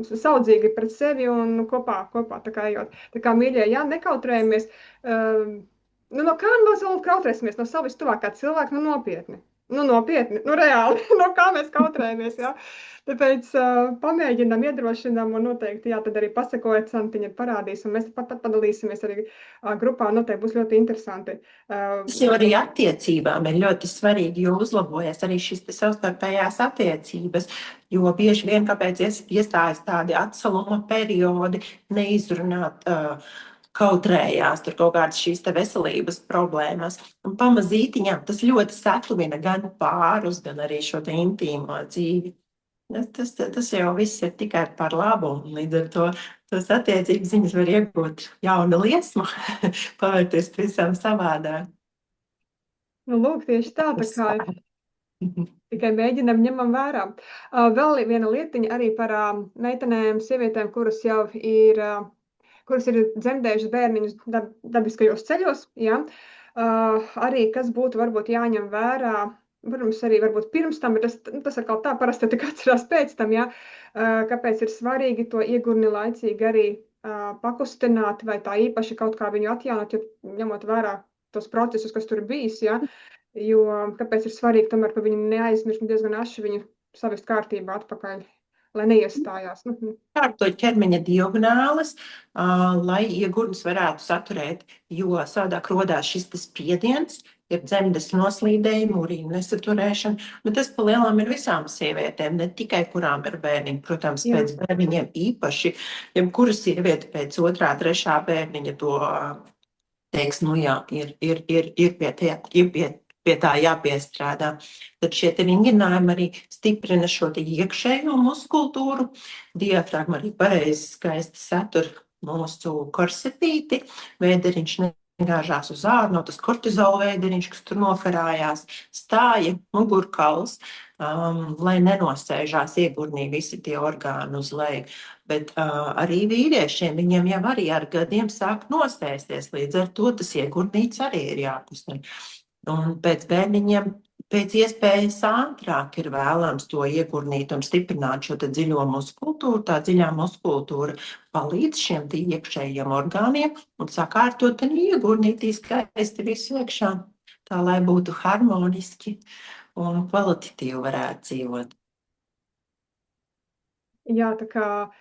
saudzīgi pret sevi un kopā tā kā ejot. Tā kā, mīļie, nekautrējamies, no kā mēs vēl kautrēsimies, no savu vistuvākā cilvēka, nopietni. Nopietni, reāli, no kā mēs kautrējamies, jā. Tāpēc pamēģinām, iedrošinām un noteikti, tad arī pasakojiet, Santiņa parādīs, un mēs pat padalīsimies arī grupā, noteikti būs ļoti interesanti. Tas jau arī attiecībām ir ļoti svarīgi, jo uzlabojas arī šīs savstarpējās attiecības, jo bieži vien, kāpēc iestājas tādi atsaluma periodi, neizrunāt kautrējās, tur kaut kādas šīs te veselības problēmas. Un pamazītiņām tas ļoti satvina gan pārus, gan arī šo te intīmo dzīvi. Tas jau viss ir tikai par labu, un līdz ar to tos attiecības viņas var iegūt jaunu liesmu, pavērties pavisam savādāk. Nu, lūk, tieši tā kā tikai mēģinam ņemam vērā. Vēl viena lietiņa arī par meitenēm, sievietēm, kuras jau ir, kuras ir dzemdējušas bērniņus dabiskajos ceļos, ja? Arī kas būtu varbūt jāņem vērā, protams, arī varbūt pirms tam, bet tas atkal tā parasti tik atcerās pēc tam, ja? Kāpēc ir svarīgi to iegurni laicīgi arī pakustināt vai tā īpaši kaut kā viņu atjaunot, jo ņemot vērā tos procesus, kas tur bijis, ja? Jo kāpēc ir svarīgi tomēr, ka viņi neaizmirst un diezgan aši viņu savest kārtībā atpakaļ, lai neiestājās. Kārtot ķermeņa diagonāles, lai iegurnis varētu saturēt, jo savādāk rodās šis spiediens, ir dzemdes noslīdējumi, urīna nesaturēšana, bet tas pa lielām ir visām sievietēm, ne tikai kurām ir bērniņi. Protams, pēc bērniņiem īpaši, jebkura sieviete pēc 2., 3. bērniņa to teiks, nu jā, ir pie tā jāpiestrādā. Tad šie vingrinājumi arī stiprina šo iekšējo muskultūru. Diafragma arī pareizi skaisti satur mūsu korsetīti. Vēderiņš negāžās uz ārnu, no tas kortizola vēderiņš, kas tur nokarājās, stāja, mugurkauls, lai nenosēžās iegurnī visi tie orgāni uz leju. Bet arī vīriešiem, viņiem jau arī ar gadiem sāk nosēsties, līdz ar to tas iegurnīts arī ir jākustina. Un pēc bērniņiem pēc iespējas ātrāk ir vēlams to iegurnīt un stiprināt šo dziļo muskultūru. Tā dziļā muskultūra palīdz šiem iekšējiem orgāniem un sakārtot un iegurnīt skaisti visu iekšā, tā lai būtu harmoniski un kvalitatīvi varētu dzīvot. Jā, tā kā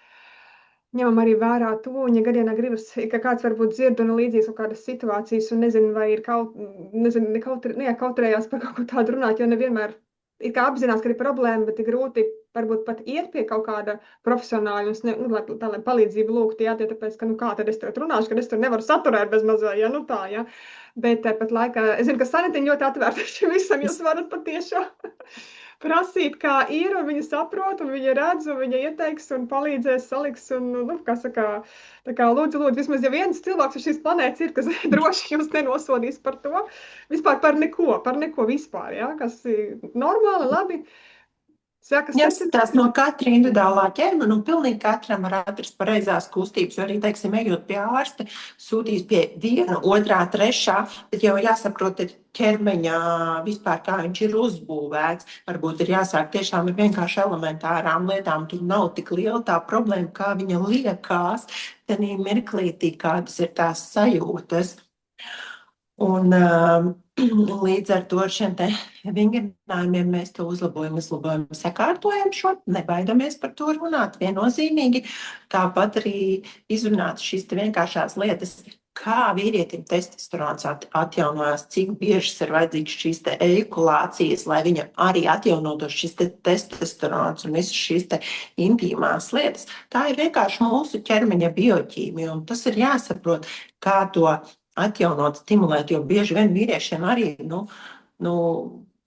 ņemam arī vērā to, ja gadienā gribas, ka kāds varbūt dzird un līdzīgas kaut kādas situācijas un nezinu, vai ir kautrējās par kaut ko tādu runāt, jo nevienmēr ir kā apzinās, ka ir problēma, bet ir grūti varbūt pat iet pie kaut kāda profesionāļa un tā, lai palīdzību lūgt, jā, tāpēc, ka, kā tad es tur runāšu, kad es tur nevaru saturēt bez mazā, ja, tā, ja. Bet tāpat laikā, es zinu, ka Sanetiņa ļoti atvērta šim visam, jūs varat patiešām prasīt, kā ir, un viņa saprot, un viņa redz, un viņa ieteiks, un palīdzēs, saliks, un, kā saka, tā kā lūdzu, vismaz ja viens cilvēks uz šīs planētas ir, kas droši jūs nenosodīs par to, vispār par neko vispār, ja, kas ir normāli, labi. Jāskatās no katra individuālā ķermeņa, un pilnīgi katram var atrast pareizās kustības, jo arī, teiksim, ejot pie ārsta, sūtīs pie 1, 2, 3, bet jau jāsaprot ķermeņa vispār, kā viņš ir uzbūvēts. Varbūt ir jāsāk tiešām ar vienkārši elementārām lietām, tur nav tik liela tā problēma, kā viņa liekās, tenī mirklītī, kādas ir tās sajūtas. Un līdz ar to ar šiem vingrinājumiem mēs to uzlabojam, sakārtojam šo, nebaidamies par to runāt viennozīmīgi. Tāpat arī izrunāt šīs vienkāršās lietas, kā vīrietim testosterons atjaunojās, cik biežas ir vajadzīgas šīs ejakulācijas, lai viņa arī atjaunotos šis testosterons un visas šīs intīmās lietas. Tā ir vienkārši mūsu ķermeņa bioķīmija, un tas ir jāsaprot, kā to atjaunot, stimulēt, jo bieži vien vīriešiem arī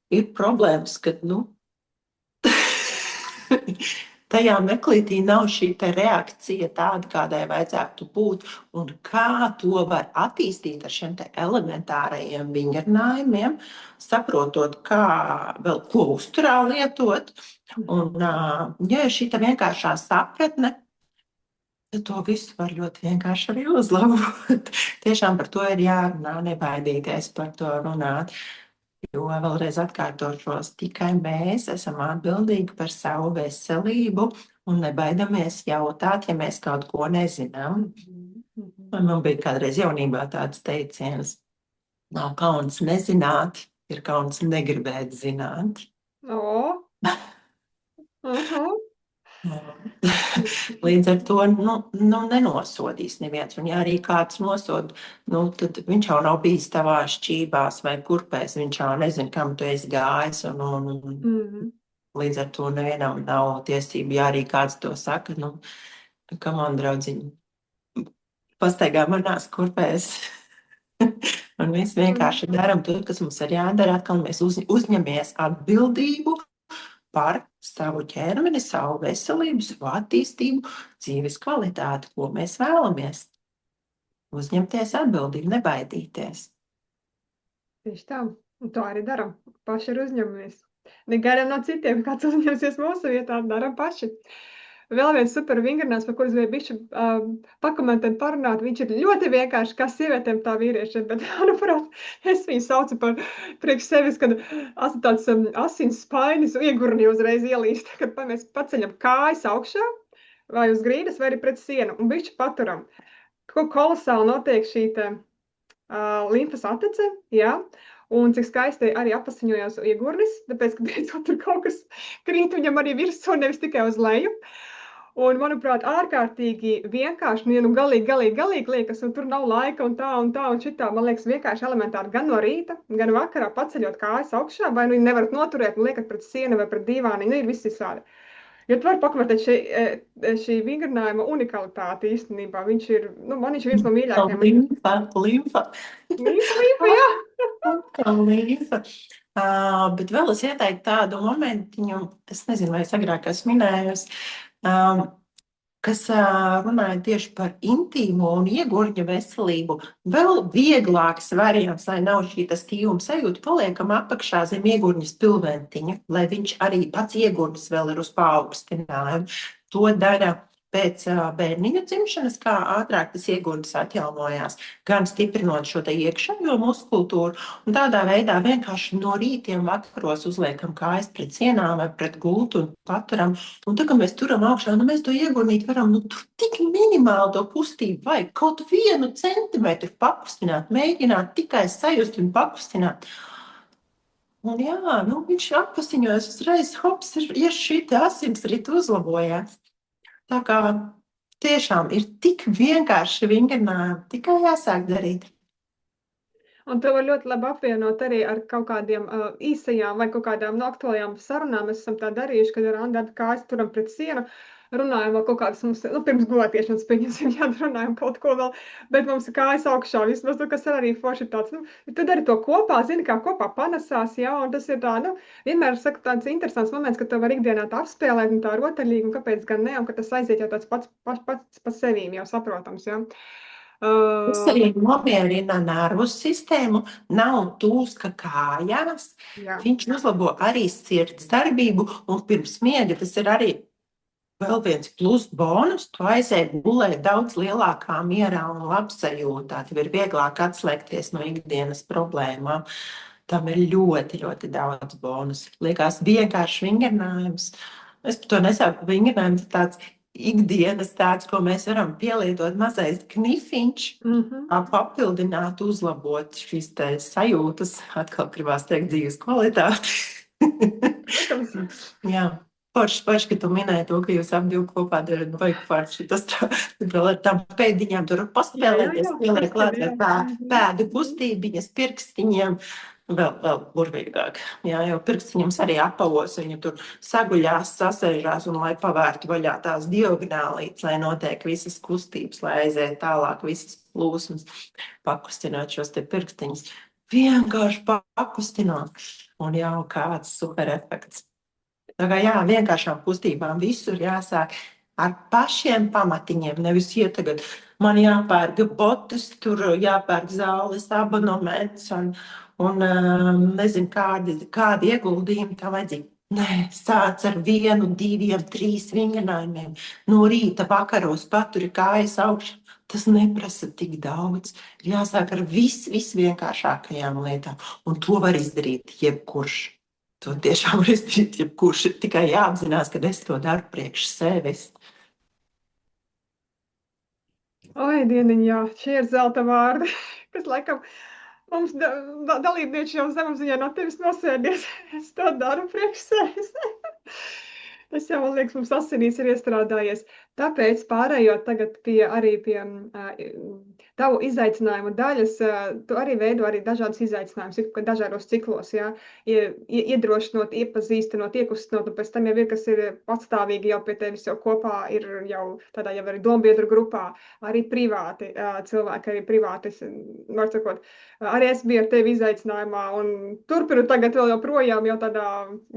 ir problēmas, ka tajā meklītī nav šī reakcija tāda, kādai vajadzētu būt, un kā to var attīstīt ar šiem elementārajiem vingrinājumiem, saprotot, kā vēl ko uzturā lietot, un ja ir šī vienkāršā sapratne, to visu var ļoti vienkārši arī uzlabot. Tiešām par to ir jārunā, nebaidīties par to runāt. Jo vēlreiz atkārtošos, tikai mēs esam atbildīgi par savu veselību un nebaidamies jautāt, ja mēs kaut ko nezinām. Man bija kādreiz jaunībā tāds teiciens: nav kauns nezināt, ir kauns negribēt zināt. Līdz ar to nenosodīs neviens. Un ja arī kāds nosod, tad viņš jau nav bijis tavā šķībās vai kurpēs, viņš jau nezina, kam tu esi gājis. Līdz ar to nevienam nav tiesība, ja arī kāds to saka, kam man draudziņi pastaigā manās kurpēs. Un mēs vienkārši daram to, kas mums ir jādara. Atkal mēs uzņemamies atbildību par savu ķermeni, savu veselību, savu attīstību, dzīves kvalitāti, ko mēs vēlamies. Uzņemties atbildību, nebaidīties. Tieši tā. Un to arī darām. Paši ir uzņemamies. Negaidām no citiem, kāds uzņemsies mūsu vietā, darām paši. Vēl viens super vingrinājums, par kuru es gribēju bišķi pakomentēt, parunāt. Viņš ir ļoti vienkārši, kā sievietēm, tā vīriešiem, bet, manuprāt, es viņu saucu par priekš sevis, kad tāds asins spainis iegurni uzreiz ielīst, kad mēs paceļam kājas augšā vai uz grīdas vai arī pret sienu un bišķi paturam. Ko kolosāli notiek šī limfas attece, jā, un cik skaisti arī apasiņojās iegurnis, tāpēc, ka beidzot tur kaut kas krīt viņam arī virsū, nevis tikai uz leju. Un, manuprāt, ārkārtīgi vienkārši, nu galīgi liekas, un tur nav laika un tā un šitā, man liekas, vienkārši elementāri gan no rīta, gan vakarā paceļot kājas augšā, vai nu viņi nevarat noturēt un liekat pret sienu vai pret dīvāni, nu ir viss visādi. Ja tu vari pakomentēt šī vingrinājuma unikalitāti īstenībā, viņš ir viens no mīļākajiem. Limfa. Limfa, jā. Limfa. Bet vēl es ieteiktu tādu momentiņu, es nezinu, vai es agrāk esmu minējusi, kas runāja tieši par intīmo un iegurņa veselību. Vēl vieglāks variants, lai nav šī stīvuma sajūta, paliekam apakšā zem iegurņa spilventiņa, lai viņš arī pats iegurnis vēl ir uz paaugstinājumu. To dara pēc bērniņa dzimšanas, kā ātrāk tas iegurnis atjaunojās, gan stiprinot šo te iekšējo muskultūru, un tādā veidā vienkārši no rītiem vakaros uzliekam kājas pret sienām vai pret gultu un paturam, un tā, ka mēs turam augšā, mēs to iegurnīt varam, tur tik minimāli to kustību vajag, kaut 1 centimetru pakustināt, mēģināt tikai sajust un pakustināt. Un jā, viņš atpasiņojas uzreiz, hops, ir šī asinsrita uzlabojās. Tā kā tiešām ir tik vienkārši vingrinājumi, tikai jāsāk darīt. Un to var ļoti labi apvienot arī ar kaut kādiem īsajām vai kaut kādām aktuālajām sarunām. Mēs esam tā darījuši, kad ar Andu kājas turam pret sienu, runājam vēl kaut kādas mums, pirms gulētiešanas, pieņemsim, runājam kaut ko vēl, bet mums ir kājas augšā, vismaz, kas ir arī forši tāds, tad arī to kopā, zini, kā kopā panesās, jā, un tas ir tā, vienmēr saka tāds interesants moments, ka to var ikdienā tā apspēlēt un tā rotaļīgi, un kāpēc gan ne, un ka tas aiziet jau tāds pats pa sevīm, jau saprotams, jā. Tas arī nomierina nervu sistēmu, nav tūska kājās, jā. Viņš uzlabo arī sirds darbību, un pirms miega tas ir arī vēl viens plus bonus, tu aizēji gulēt daudz lielākā mierā un labsajūtā, tev ir vieglāk atslēgties no ikdienas problēmām. Tam ir ļoti, ļoti daudz bonus. Liekas vienkārši vingrinājums. Es to nesaucu vingrinājums, tāds ikdienas tāds, ko mēs varam pielietot mazais knifiņš, papildināt, uzlabot šīs sajūtas, atkal gribās teikt dzīves kvalitāti. Jā. Forši, ka tu minēji to, ka jūs ap divu kopā darat vajag forši. Tas vēl ar tām pēdiņām tur paspēlēties, pieliek klāt ar pēdu kustībiņas, pirkstiņiem. Vēl burvīgāk. Jā, jo pirkstiņams arī apavos, viņi tur saguļās, sasēžās un lai pavērtu vaļā tās diagonālītes, lai notiek visas kustības, lai aiziet tālāk visas plūsmas, pakustināt šos te pirkstiņus. Vienkārši pakustināt. Un jau kāds super efekts. Tā kā jā, vienkāršām kustībām visur jāsāk ar pašiem pamatiņiem, nevis tagad man jāpērk botas, tur jāpērk zāles abonements un nezinu, kādi ieguldījumi tā vajadzīgi. Nē, sāc ar 1, 2, 3 vingrinājumiem. No rīta vakaros paturi kājas augšā. Tas neprasa tik daudz. Ir jāsāk ar visvienkāršākajām lietām. Un to var izdarīt jebkurš. To tiešām var izdarīt, jebkurš ir tikai jāapzinās, ka es to daru priekš sevis. Oi, dieniņ, jā, šie ir zelta vārdi, kas laikam mums dalībnieši jau zemapziņā no tevis nosēdies. Es to daru priekš sevis. Tas jau, man liekas, mums asinīs ir iestrādājies. Tāpēc pārējot tagad arī pie tavu izaicinājumu daļas, tu arī veido arī dažādas izaicinājumus, dažādos ciklos, jā, iedrošinot, iepazīstinot, iekustinot, un pēc tam jau ir, kas ir patstāvīgi jau pie tevis jau kopā, ir jau tādā jau arī dombiedru grupā, arī privāti cilvēki, arī privāti, var sakot, arī es biju ar tevi izaicinājumā, un turpinu tagad vēl joprojām jau tādā,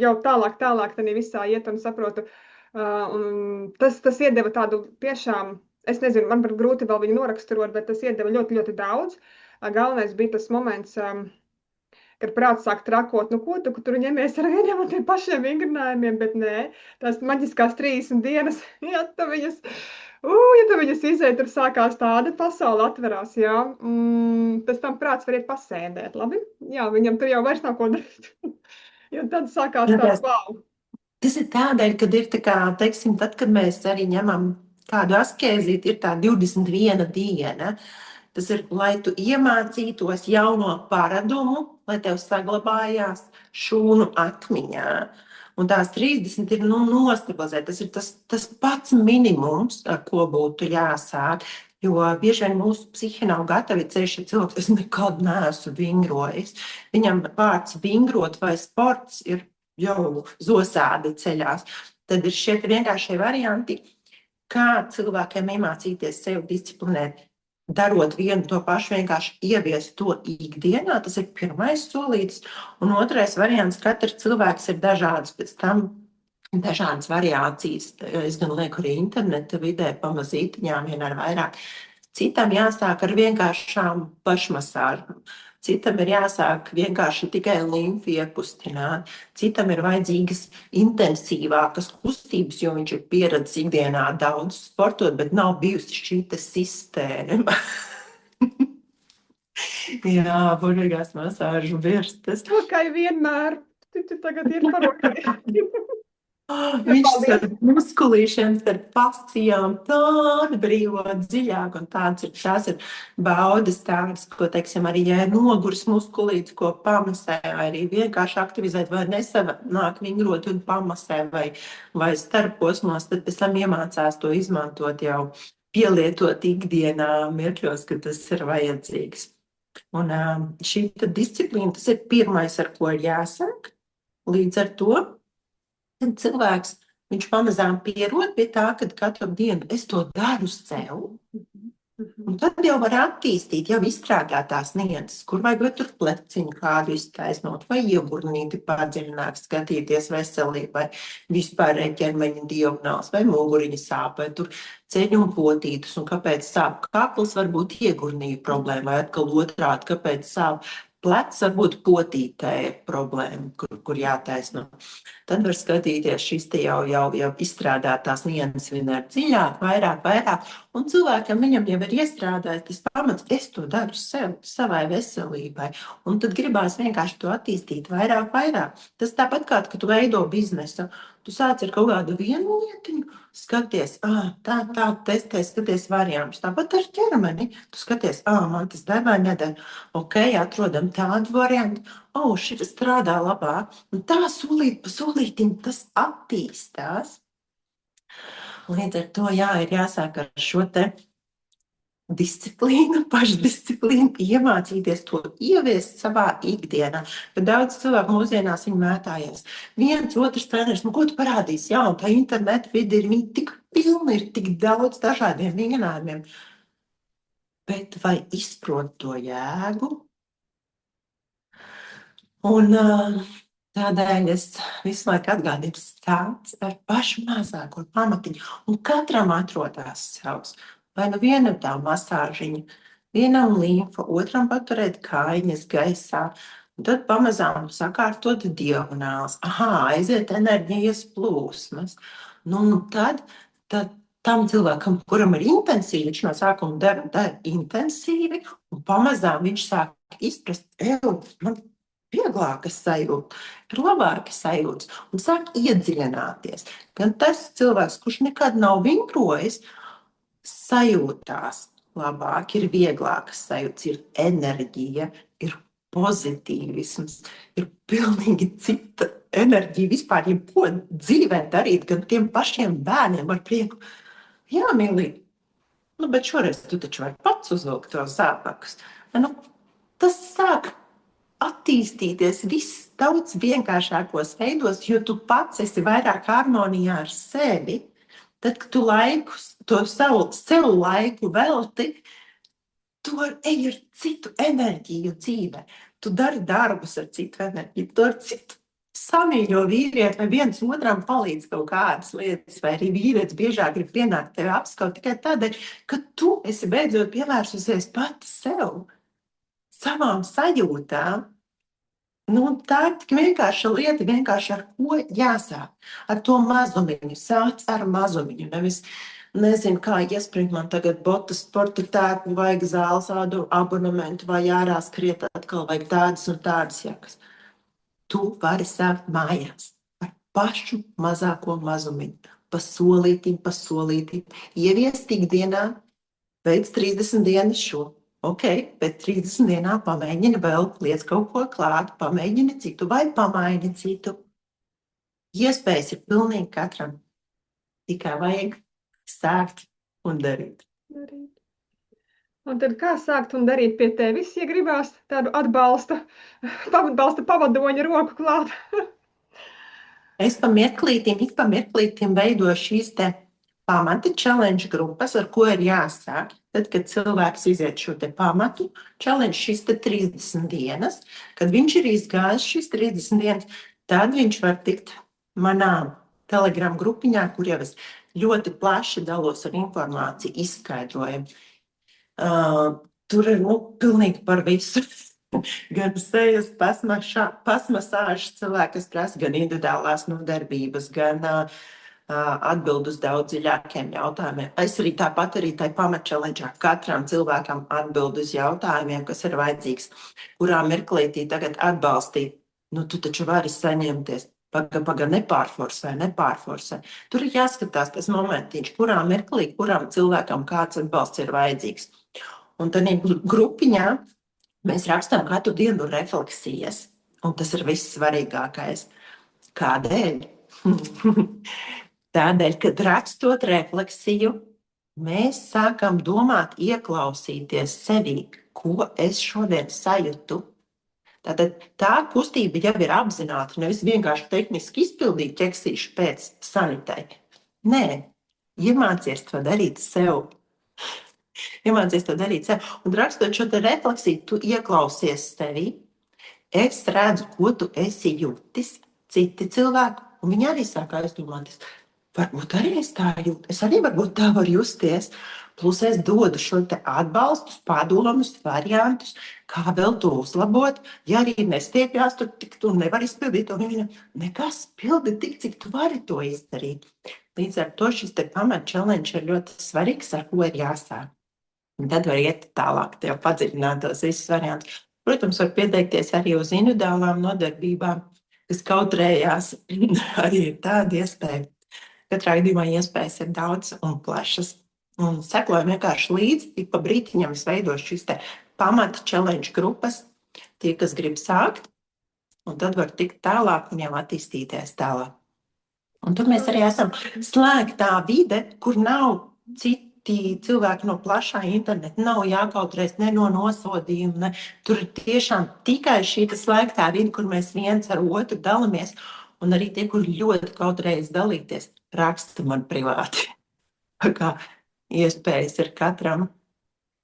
jau tālāk, tad visā iet un saprotu. Tas iedeva tādu tiešām, es nezinu, man par grūti vēl viņu noraksturot, bet tas iedeva ļoti, ļoti daudz. Galvenais bija tas moments, kad prāts sāk trakot, ko tu tur ņemies ar vieniem un tiem pašiem vingrinājumiem, bet nē, tās maģiskās 30 dienas, ja tu viņas izēji, tur sākās tāda pasaule atverās, jā. Pēc tam prāts var iet pasēdēt, labi? Jā, viņam tur jau vairs nav ko darīt. Jo tad sākās tāds wow. Tas ir tādēļ, kad ir tā kā, teiksim, tad, kad mēs arī ņemam kādu askēzīti, ir tā 21 diena. Tas ir, lai tu iemācītos jauno paradumu, lai tev saglabājās šūnu atmiņā. Un tās 30 ir nostabilizēt. Tas ir tas pats minimums, ar ko būtu jāsāk. Jo bieži vien mūsu psihe nav gatavi ceļš, ja cilvēks, es nekad neesmu vingrojis. Viņam vārds vingrot vai sports ir jau zosādi ceļās. Tad ir šie vienkāršie varianti, kā cilvēkiem iemācīties sevi disciplinēt, darot vienu to pašu, vienkārši ieviest to ikdienā. Tas ir pirmais solīts. Un otrais variants, katrs cilvēks ir dažāds, pēc tam dažādas variācijas. Es gan lieku arī interneta vidē pamazītiņām, vienmēr vairāk. Citam jāsāk ar vienkāršām pašmasāžām. Citam ir jāsāk vienkārši tikai limfu iekustināt. Citam ir vajadzīgas intensīvākas kustības, jo viņš ir pieredzējis ikdienā daudz sportot, bet nav bijusi šī sistēma. Jā, burvīgās masāžu virstas. To kā vienmēr. Tu tagad ir parokai. Viņš ar muskulīšiem, ar fascijām tāda brīvot dziļāk, un tās ir baudas tādas, ko, teiksim, arī, ja ir nogurs muskulīts, ko pamasē, vai arī vienkārši aktivizēt, vai nesanāk vingrot un pamasē, vai starposmos, tad pēc tam iemācās to izmantot jau pielietot ikdienā mirkļos, kad tas ir vajadzīgs. Un šī disciplīna, tas ir pirmais, ar ko ir jāsāk. Līdz ar to tad cilvēks, viņš pamazām pierod pie tā, ka katru dienu es to daru sev. Un tad jau var attīstīt, jau izstrādāt tās nianses, kur vajag tur pleciņu kādu iztaisnot, vai iegurnīti padziļināt, skatīties veselību, vai vispārēji ķermeņa diagonāls, vai muguriņa sāp, vai tur ceļu un potītus, un kāpēc sāp kakls, varbūt iegurnīja problēma, vai atkal otrādi, kāpēc sāp plecs, varbūt potītē ir problēma, kur jātaisno. Tad var skatīties šis te jau izstrādātās nianses vienmēr dziļāk, vairāk, un cilvēkam viņam jau ir iestrādājis tas pamats, es to daru sev, savai veselībai, un tad gribās vienkārši to attīstīt vairāk. Tas tāpat kā, ka tu veido biznesu, tu sāc ar kaut kādu vienu lietiņu, skaties, tā, testē, skaties variantus. Tāpat ar ķermeni, tu skaties, man tas der vai neder, ok, atrodam tādu variantu, šis strādā labāk, un tā solīt pa solītim tas attīstās. Līdz ar to, ir jāsāk ar šo te disciplīnu, pašdisciplīnu, iemācīties to ieviest savā ikdienā. Bet daudz cilvēku mūsdienās viņi mētājas. Viens, otrs treneris, ko tu parādīsi? Jā, un tā interneta vide ir tik pilna, ir tik daudz dažādiem vingrinājumiem. Bet vai izprot to jēgu? Un tādēļ es visu laiku atgādinu, sāc ar pašu mazāko pamatiņu, un katram atrodās savs. Vai nu vienam tā masāžiņa, vienam limfa, otram paturēt kājiņas gaisā, un tad pamazām sakārtot diagonāls. Aiziet enerģijas plūsmas. Tad tam cilvēkam, kuram ir intensīvi, viņš no sākuma dara intensīvi, un pamazām viņš sāk izprast, man vieglākas sajūtas, ir labākas sajūtas, un sāk iedziļināties. Gan tas cilvēks, kurš nekad nav vingrojis, sajūtās labāk, ir vieglākas sajūtas, ir enerģija, ir pozitīvisms, ir pilnīgi cita enerģija vispār, ko dzīvē darīt, gan tiem pašiem bērniem ar prieku. Jā, mīlīt, bet šoreiz tu taču vari pats uzvilkt tos zābakus. Tas sāk attīstīties viss daudz vienkāršākos veidos, jo tu pats esi vairāk harmonijā ar sevi. Tad, kad tu to sev laiku velti, tu ej ar citu enerģiju dzīvē. Tu dari darbus ar citu enerģiju, tu ar citu samīļo vīrieti vai viens otram palīdz kaut kādas lietas, vai arī vīrietis biežāk grib pienākt tevi apskaut tikai tādēļ, ka tu esi beidzot pievērsusies pati sev, savām sajūtām. Tā ir tik vienkārša lieta, vienkārši ar ko jāsāk. Ar to mazumiņu, sāc ar mazumiņu. Nevis, nezinu, kā iespringt man tagad botas, sporta tērpu, vajag zāles abonementu, vai ārā skriet atkal, vajag tādas un tādas jakas. Tu vari sākt mājās ar pašu mazāko mazumiņu, pa solītim. Ieviest ikdienā, veic 30 dienas šo. Ok, pēc 30 dienām pamēģini vēl, liec kaut ko klāt, pamēģini citu vai pamaini citu. Iespējas ir pilnīgi katram. Tikai vajag sākt un darīt. Un tad kā sākt un darīt pie tevis, ja gribās tādu atbalsta pavadoņa roku klāt? Es pa mirklītim veidoju šīs te pamata challenge grupas, ar ko ir jāsāk. Tad, kad cilvēks iziet šo te pamatu challenge, šīs te 30 dienas, kad viņš ir izgājis šīs 30 dienas, tad viņš var tikt manā Telegram grupiņā, kur jau es ļoti plaši dalos ar informāciju, izskaidrojumu. Tur ir pilnīgi par visu. Gan sejas pasmasāžas cilvēki, kas prasa, gan individuālās nodarbības, gan atbild uz daudz dziļākiem jautājumiem. Es arī tāpat tai pamatčelenģā katram cilvēkam atbild uz jautājumiem, kas ir vajadzīgs, kurā mirklītī tagad atbalstīt. Tu taču vari saņemties. Paga nepārforsē. Tur ir jāskatās tas momentiņš, kurā mirklī, kuram cilvēkam kāds atbalsts ir vajadzīgs. Un tad grupiņā mēs rakstām katru dienu refleksijas, un tas ir viss svarīgākais. Kādēļ? Tādēļ, kad rakstot refleksiju, mēs sākam domāt, ieklausīties sevī, ko es šodien sajūtu. Tātad tā kustība jau ir apzināta, nevis vienkārši tehniski izpildīt ķeksīšu pēc sanitē. Nē, iemācies to darīt sev. Un rakstot šo te refleksiju, tu ieklausies sevī. Es redzu, ko tu esi jūtis, citi cilvēki, un viņi arī sāk aizdomāties. Varbūt arī es tā jūtu, es arī varbūt tā varu justies. Plus es dodu šo te atbalstus, padomus, variantus, kā vēl to uzlabot. Ja arī nestiepjās, tu nevari izpildīt to viņa. Nekas, pildi tik, cik tu vari to izdarīt. Līdz ar to šis te pamat challenge ir ļoti svarīgs, ar ko ir jāsāk. Un tad var iet tālāk, tev padziļināt tos visus variantus. Protams, var pieteikties arī uz individuālām nodarbībām, kas kautrējās. Arī ir tāda iespēja. Katrā gadījumā iespējas ir daudz un plašas. Un sekojam vienkārši līdzi, tik pa brītiņam es veidošu šīs te pamata challenge grupas, tie, kas grib sākt, un tad var tikt tālāk un jau attīstīties tālāk. Un tur mēs arī esam slēgtā vide, kur nav citi cilvēki no plašā interneta, nav jākautrēs ne no nosodījuma, ne. Tur ir tiešām tikai šī slēgtā vide, kur mēs viens ar otru dalamies, un arī tie, kur ļoti kautrējas dalīties, raksta man privāti. Kā iespējas ir katram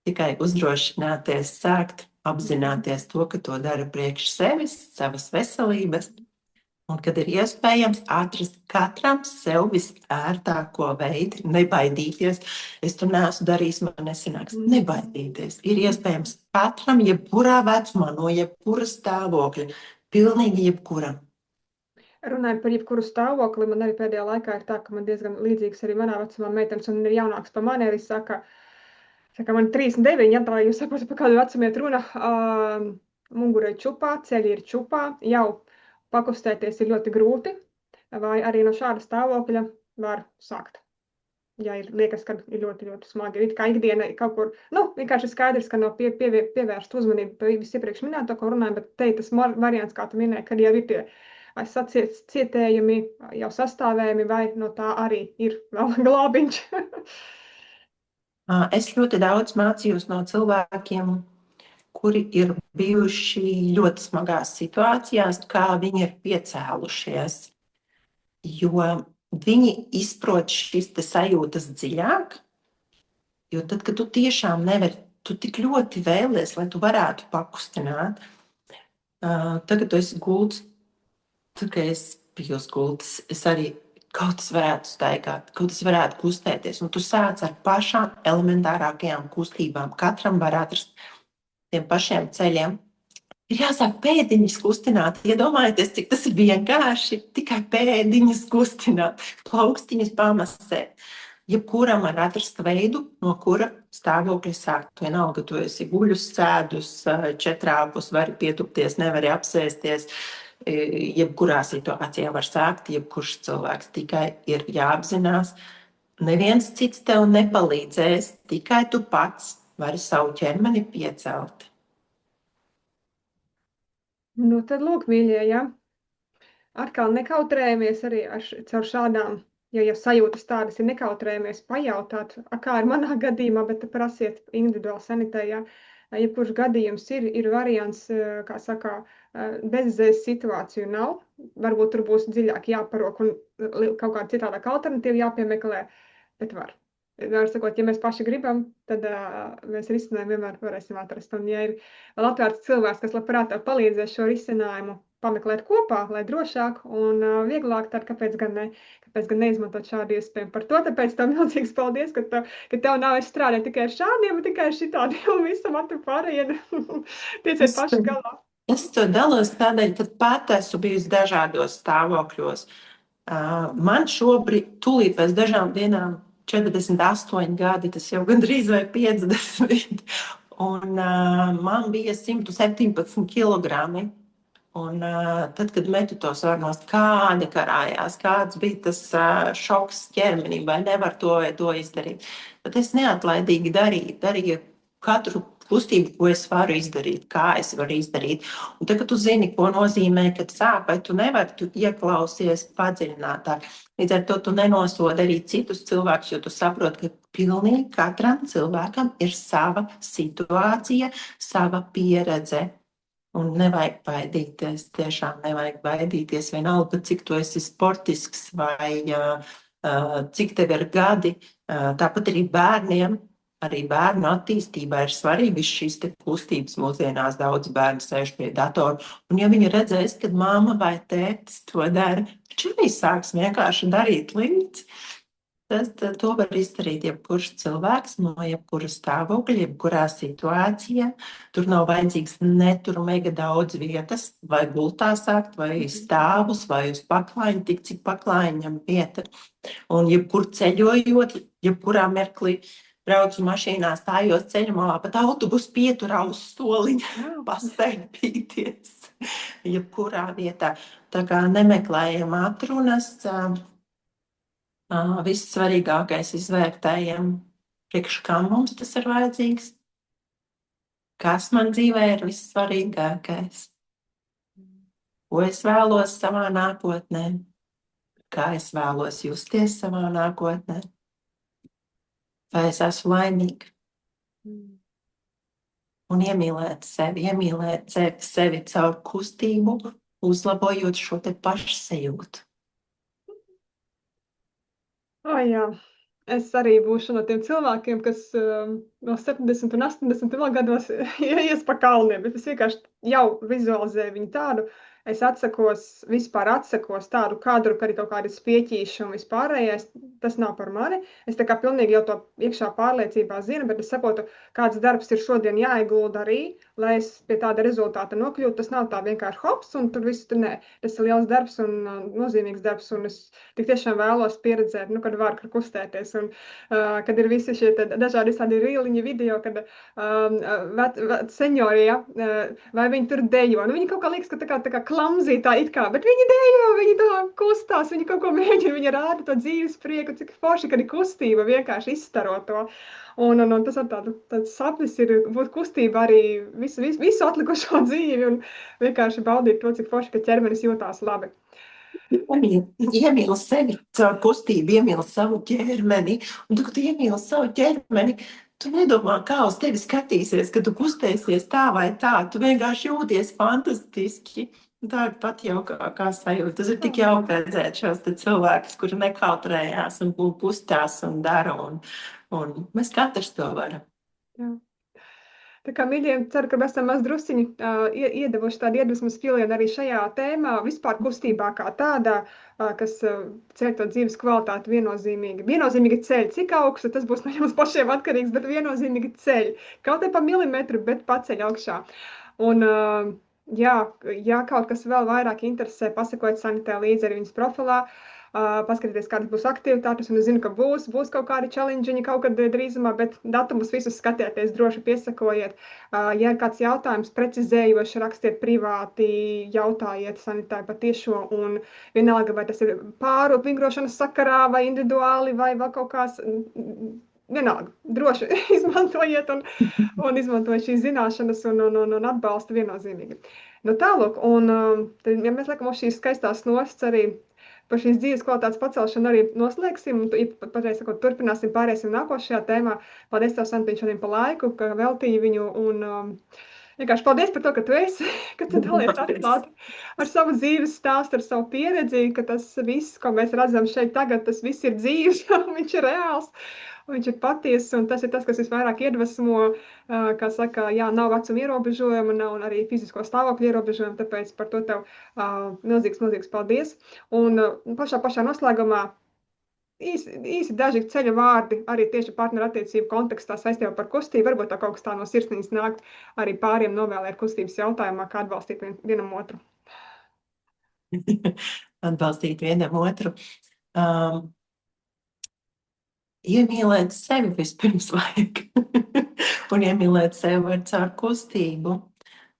tikai uzdrošināties sākt, apzināties to, ka to dara priekš sevis, savas veselības, un kad ir iespējams atrast katram sev visērtāko veidu, nebaidīties. Es tur neesmu darījis, man nesanāks. Nebaidīties. Ir iespējams katram, jebkurā vecumā, no jebkura stāvokļa, pilnīgi jebkuram. Runājot par jebkuru stāvokli, man arī pēdējā laikā ir tā, ka man diezgan līdzīgs arī manā vecumā meitenes, un ir jaunāks par mani arī saka, man 39, ja tā jūs saprotat, par kādu vecumu iet runa, mugura ir čupā, ceļi ir čupā, jau pakustēties ir ļoti grūti, vai arī no šāda stāvokļa var sākt. Ja liekas, ka ir ļoti, ļoti smagi. Ir kā ikdiena kaut kur, vienkārši skaidrs, ka nav pievērst uzmanību par visu iepriekš minēto, ko runājam, bet te tas variants, kā tu minēji, kad jau ir tie cietējami, jau sastāvējami, vai no tā arī ir vēl glābiņš? Es ļoti daudz mācījos no cilvēkiem, kuri ir bijuši ļoti smagās situācijās, kā viņi ir piecēlušies. Jo viņi izprot šīs sajūtas dziļāk, jo tad, kad tu tiešām nevari, tu tik ļoti vēlies, lai tu varētu pakustināt. Tagad tu esi gults, tad, kad es biju uz gultas, es arī kaut kas varētu staigāt, kaut kas varētu kustēties. Un tu sāc ar pašām elementārākajām kustībām. Katram var atrast tiem pašiem ceļiem. Ir jāsāk pēdiņas kustināt. Iedomājieties, cik tas ir vienkārši. Tikai pēdiņas kustināt, plaukstiņas pamasēt. Jebkuram var atrast veidu, no kura stāvokļa sākt. Vienalga, tu esi guļus, sēdus, četrāpus, vari pietupties, nevari apsēsties. Jebkurā situācijā var sākt, jebkurš cilvēks. Tikai ir jāapzinās, neviens cits tev nepalīdzēs, tikai tu pats vari savu ķermeni piecelt. Nu, tad lūk, mīļie, ja atkal nekautrējamies arī caur šādām, ja sajūtas tādas ir, nekautrējamies pajautāt, kā ir manā gadījumā, bet prasiet individuāli sanitējā. Jebkurš gadījums ir variants, kā saka, bezizējas situāciju nav. Varbūt tur būs dziļāk jāparok un kaut kāda citādāka alternatīva jāpiemeklē, bet var. Var sakot, ja mēs paši gribam, tad mēs risinājumu vienmēr varēsim atrast. Un ja ir vēl atvērts cilvēks, kas labprāt palīdzēs šo risinājumu pameklēt kopā, lai drošāk un vieglāk, tad kāpēc gan neizmantot šādu iespēju. Par to tāpēc tev milzīgs paldies, ka tev nav strādāt tikai ar šādiem, tikai ar šitādiem un visam atru pārējiem. Tieciet paši galā. Es to dalos tādēļ, ka pat esmu bijusi dažādos stāvokļos. Man šobrīd, tūlīt pēc dažām dienām, 48 gadi, tas jau gandrīz vai 50. Un man bija 117 kilogrami. Un tad, kad metu to svarnos, kāda karājās, kāds bija tas šoks ķermenim, vai nevar to vai to izdarīt. Tad es neatlaidīgi darīju katru kustību, ko es varu izdarīt, kā es varu izdarīt. Un tagad tu zini, ko nozīmē, kad sāp, vai tu nevari, tu ieklausies padziļinātāk. Līdz ar to tu nenosodi arī citus cilvēkus, jo tu saproti, ka pilnīgi katram cilvēkam ir sava situācija, sava pieredze. Un nevajag baidīties, tiešām nevajag baidīties. Vienalga, cik tu esi sportisks vai cik tev ir gadi. Tāpat arī bērniem, arī bērnu attīstībā ir svarīgas šīs kustības. Mūsdienās daudz bērnu sēž pie datora. Un ja viņi redzēs, kad mamma vai tētis to dara, viņš arī sāks vienkārši darīt līdzi. To var izdarīt jebkurš cilvēks no jebkura stāvokļa, jebkurā situācijā. Tur nav vajadzīgs netur mega daudz vietas, vai gultā sākt, vai stāvus, vai uz paklājiņu, tik cik paklājiņam vieta. Un jebkur ceļojot, jebkurā mirklī braucu mašīnā, stājos ceļmalā, pat autobusu pieturā uz soliņa pasēdīties. Jebkurā vietā. Tā kā nemeklējam atrunas. Vissvarīgākais izvērtējam, priekš kam mums tas ir vajadzīgs, kas man dzīvē ir vissvarīgākais, ko es vēlos savā nākotnē, kā es vēlos justies savā nākotnē, vai es esmu laimīga. Un iemīlēt sevi caur kustību, uzlabojot šo te pašsajūtu. Jā. Es arī būšu no tiem cilvēkiem, kas no 70 un 80 vēl gados ies pa kalniem, bet es vienkārši jau vizualizēju viņu tādu. Es vispār atsakos tādu kadru, ka arī kaut kādi spieķīši un vispārējais, tas nav par mani. Es tā kā pilnīgi jau to iekšā pārliecībā zinu, bet es saprotu, kāds darbs ir šodien jāiegulda arī, lai es pie tāda rezultāta nokļūtu. Tas nav tā vienkārši hops un tur viss tur nē. Tas ir liels darbs un nozīmīgs darbs, un es tik tiešām vēlos pieredzēt, kad var kustēties. Un kad ir visi šie dažādi rīliņi video, kad seņori, vai viņi tur dejo. Viņi kaut kā liekas, ka tā kā klamzītā it kā, bet viņi dejo, viņi tā kustās, viņi kaut ko mēģina, viņi rāda to dzīves prieku, cik forši, kad ir kustība vienkārši izstaro to. Un tas ar tāds sapnis ir būt kustībā arī visu atlikušo dzīvi un vienkārši baudīt to, cik forši, ka ķermenis jūtās labi. Iemīli sevi caur kustību, iemīli savu ķermeni. Un tu, kad iemīli savu ķermeni, tu nedomā, kā uz tevi skatīsies, kad tu kustēsies tā vai tā. Tu vienkārši jūties fantastiski. Tā ir pat jaukākā sajūta. Tas ir tik jauki redzēt šos cilvēkus, kuri nekautrējās un kustās un dara. Un mēs katrs to varam. Jā. Tā kā, mīļie, ceru, ka mēs esam maz drusciņi iedevuši tādu iedvesmas pilienu arī šajā tēmā, vispār kustībā kā tādā, kas ceļ to dzīves kvalitāti viennozīmīgi. Viennozīmīgi ceļ, cik augstu, tas būs no jums pašiem atkarīgs, bet viennozīmīgi ceļ. Kaut ne pa milimetru, bet paceļ augšā. Un, jā, ja kaut kas vēl vairāk interesē, pasakojiet Sanitē līdzi arī viņas profilā. Paskatieties, kādas būs aktivitātes, un es zinu, ka būs kaut kādi challengeņi kaut kad drīzumā, bet datumus visus skatieties, droši piesakojiet. Ja ir kāds jautājums precizējoši, rakstiet privāti, jautājiet Sanitē patiešo, un vienalga, vai tas ir pāru vingrošanas sakarā, vai individuāli, vai vēl kaut kāds, vienalga, droši izmantojiet un izmantojiet šīs zināšanas un atbalstu viennozīmīgi. Nu tālūk, un tad, ja mēs liekam uz šīs skaistās nosts arī par šīs dzīves kvalitātes pacelšanu arī noslēgsim, un patreiz sakot, turpināsim, pāriesim nākošajā tēmā. Paldies tev, Santiņ, šodien par laiku, ka veltīji viņu, un vienkārši paldies par to, ka tu esi, ka tu dalies atklāti ar savu dzīves stāstu, ar savu pieredzi, ka tas viss, ko mēs redzam šeit tagad, tas viss ir dzīves, viņš ir reāls. Viņš ir patiess, un tas ir tas, kas visvairāk iedvesmo, kā saka, jā, nav vecuma ierobežojuma, nav arī fizisko stāvokļu ierobežojuma, tāpēc par to tev milzīgs paldies. Un pašā noslēgumā īsi daži ceļa vārdi arī tieši partnerattiecību kontekstā saistībā par kustību. Varbūt tā kaut kas tā no sirsniņas nāk arī pāriem novēlēt kustības jautājumā, kā atbalstīt vienam otru. Atbalstīt vienam otru. Iemīlēt sevi vispirms vajag. Un iemīlēt sevi var caur kustību.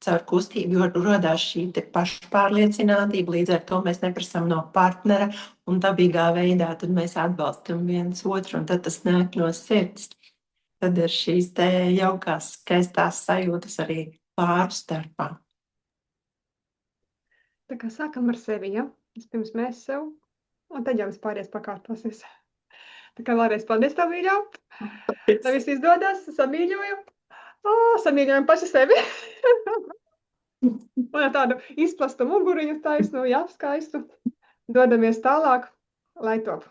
Caur kustību rodās šī pašpārliecinātība, līdz ar to mēs neprasām no partnera un dabīgā veidā, tad mēs atbalstam viens otru, un tad tas nāk no sirds. Tad ir šīs te jaukās, skaistās sajūtas arī pāru starpā. Tā kā sākam ar sevi, ja? Vispirms mēs sev, un tad jau vispāries pakārtosies. Tā kā vēlreiz paldies tev, mīļā. Lai viss izdodas, samīļojam. Samīļojam paši sevi. Un ar tādu izplastu muguriņu taisnu, jā, skaistu. Dodamies tālāk, lai top.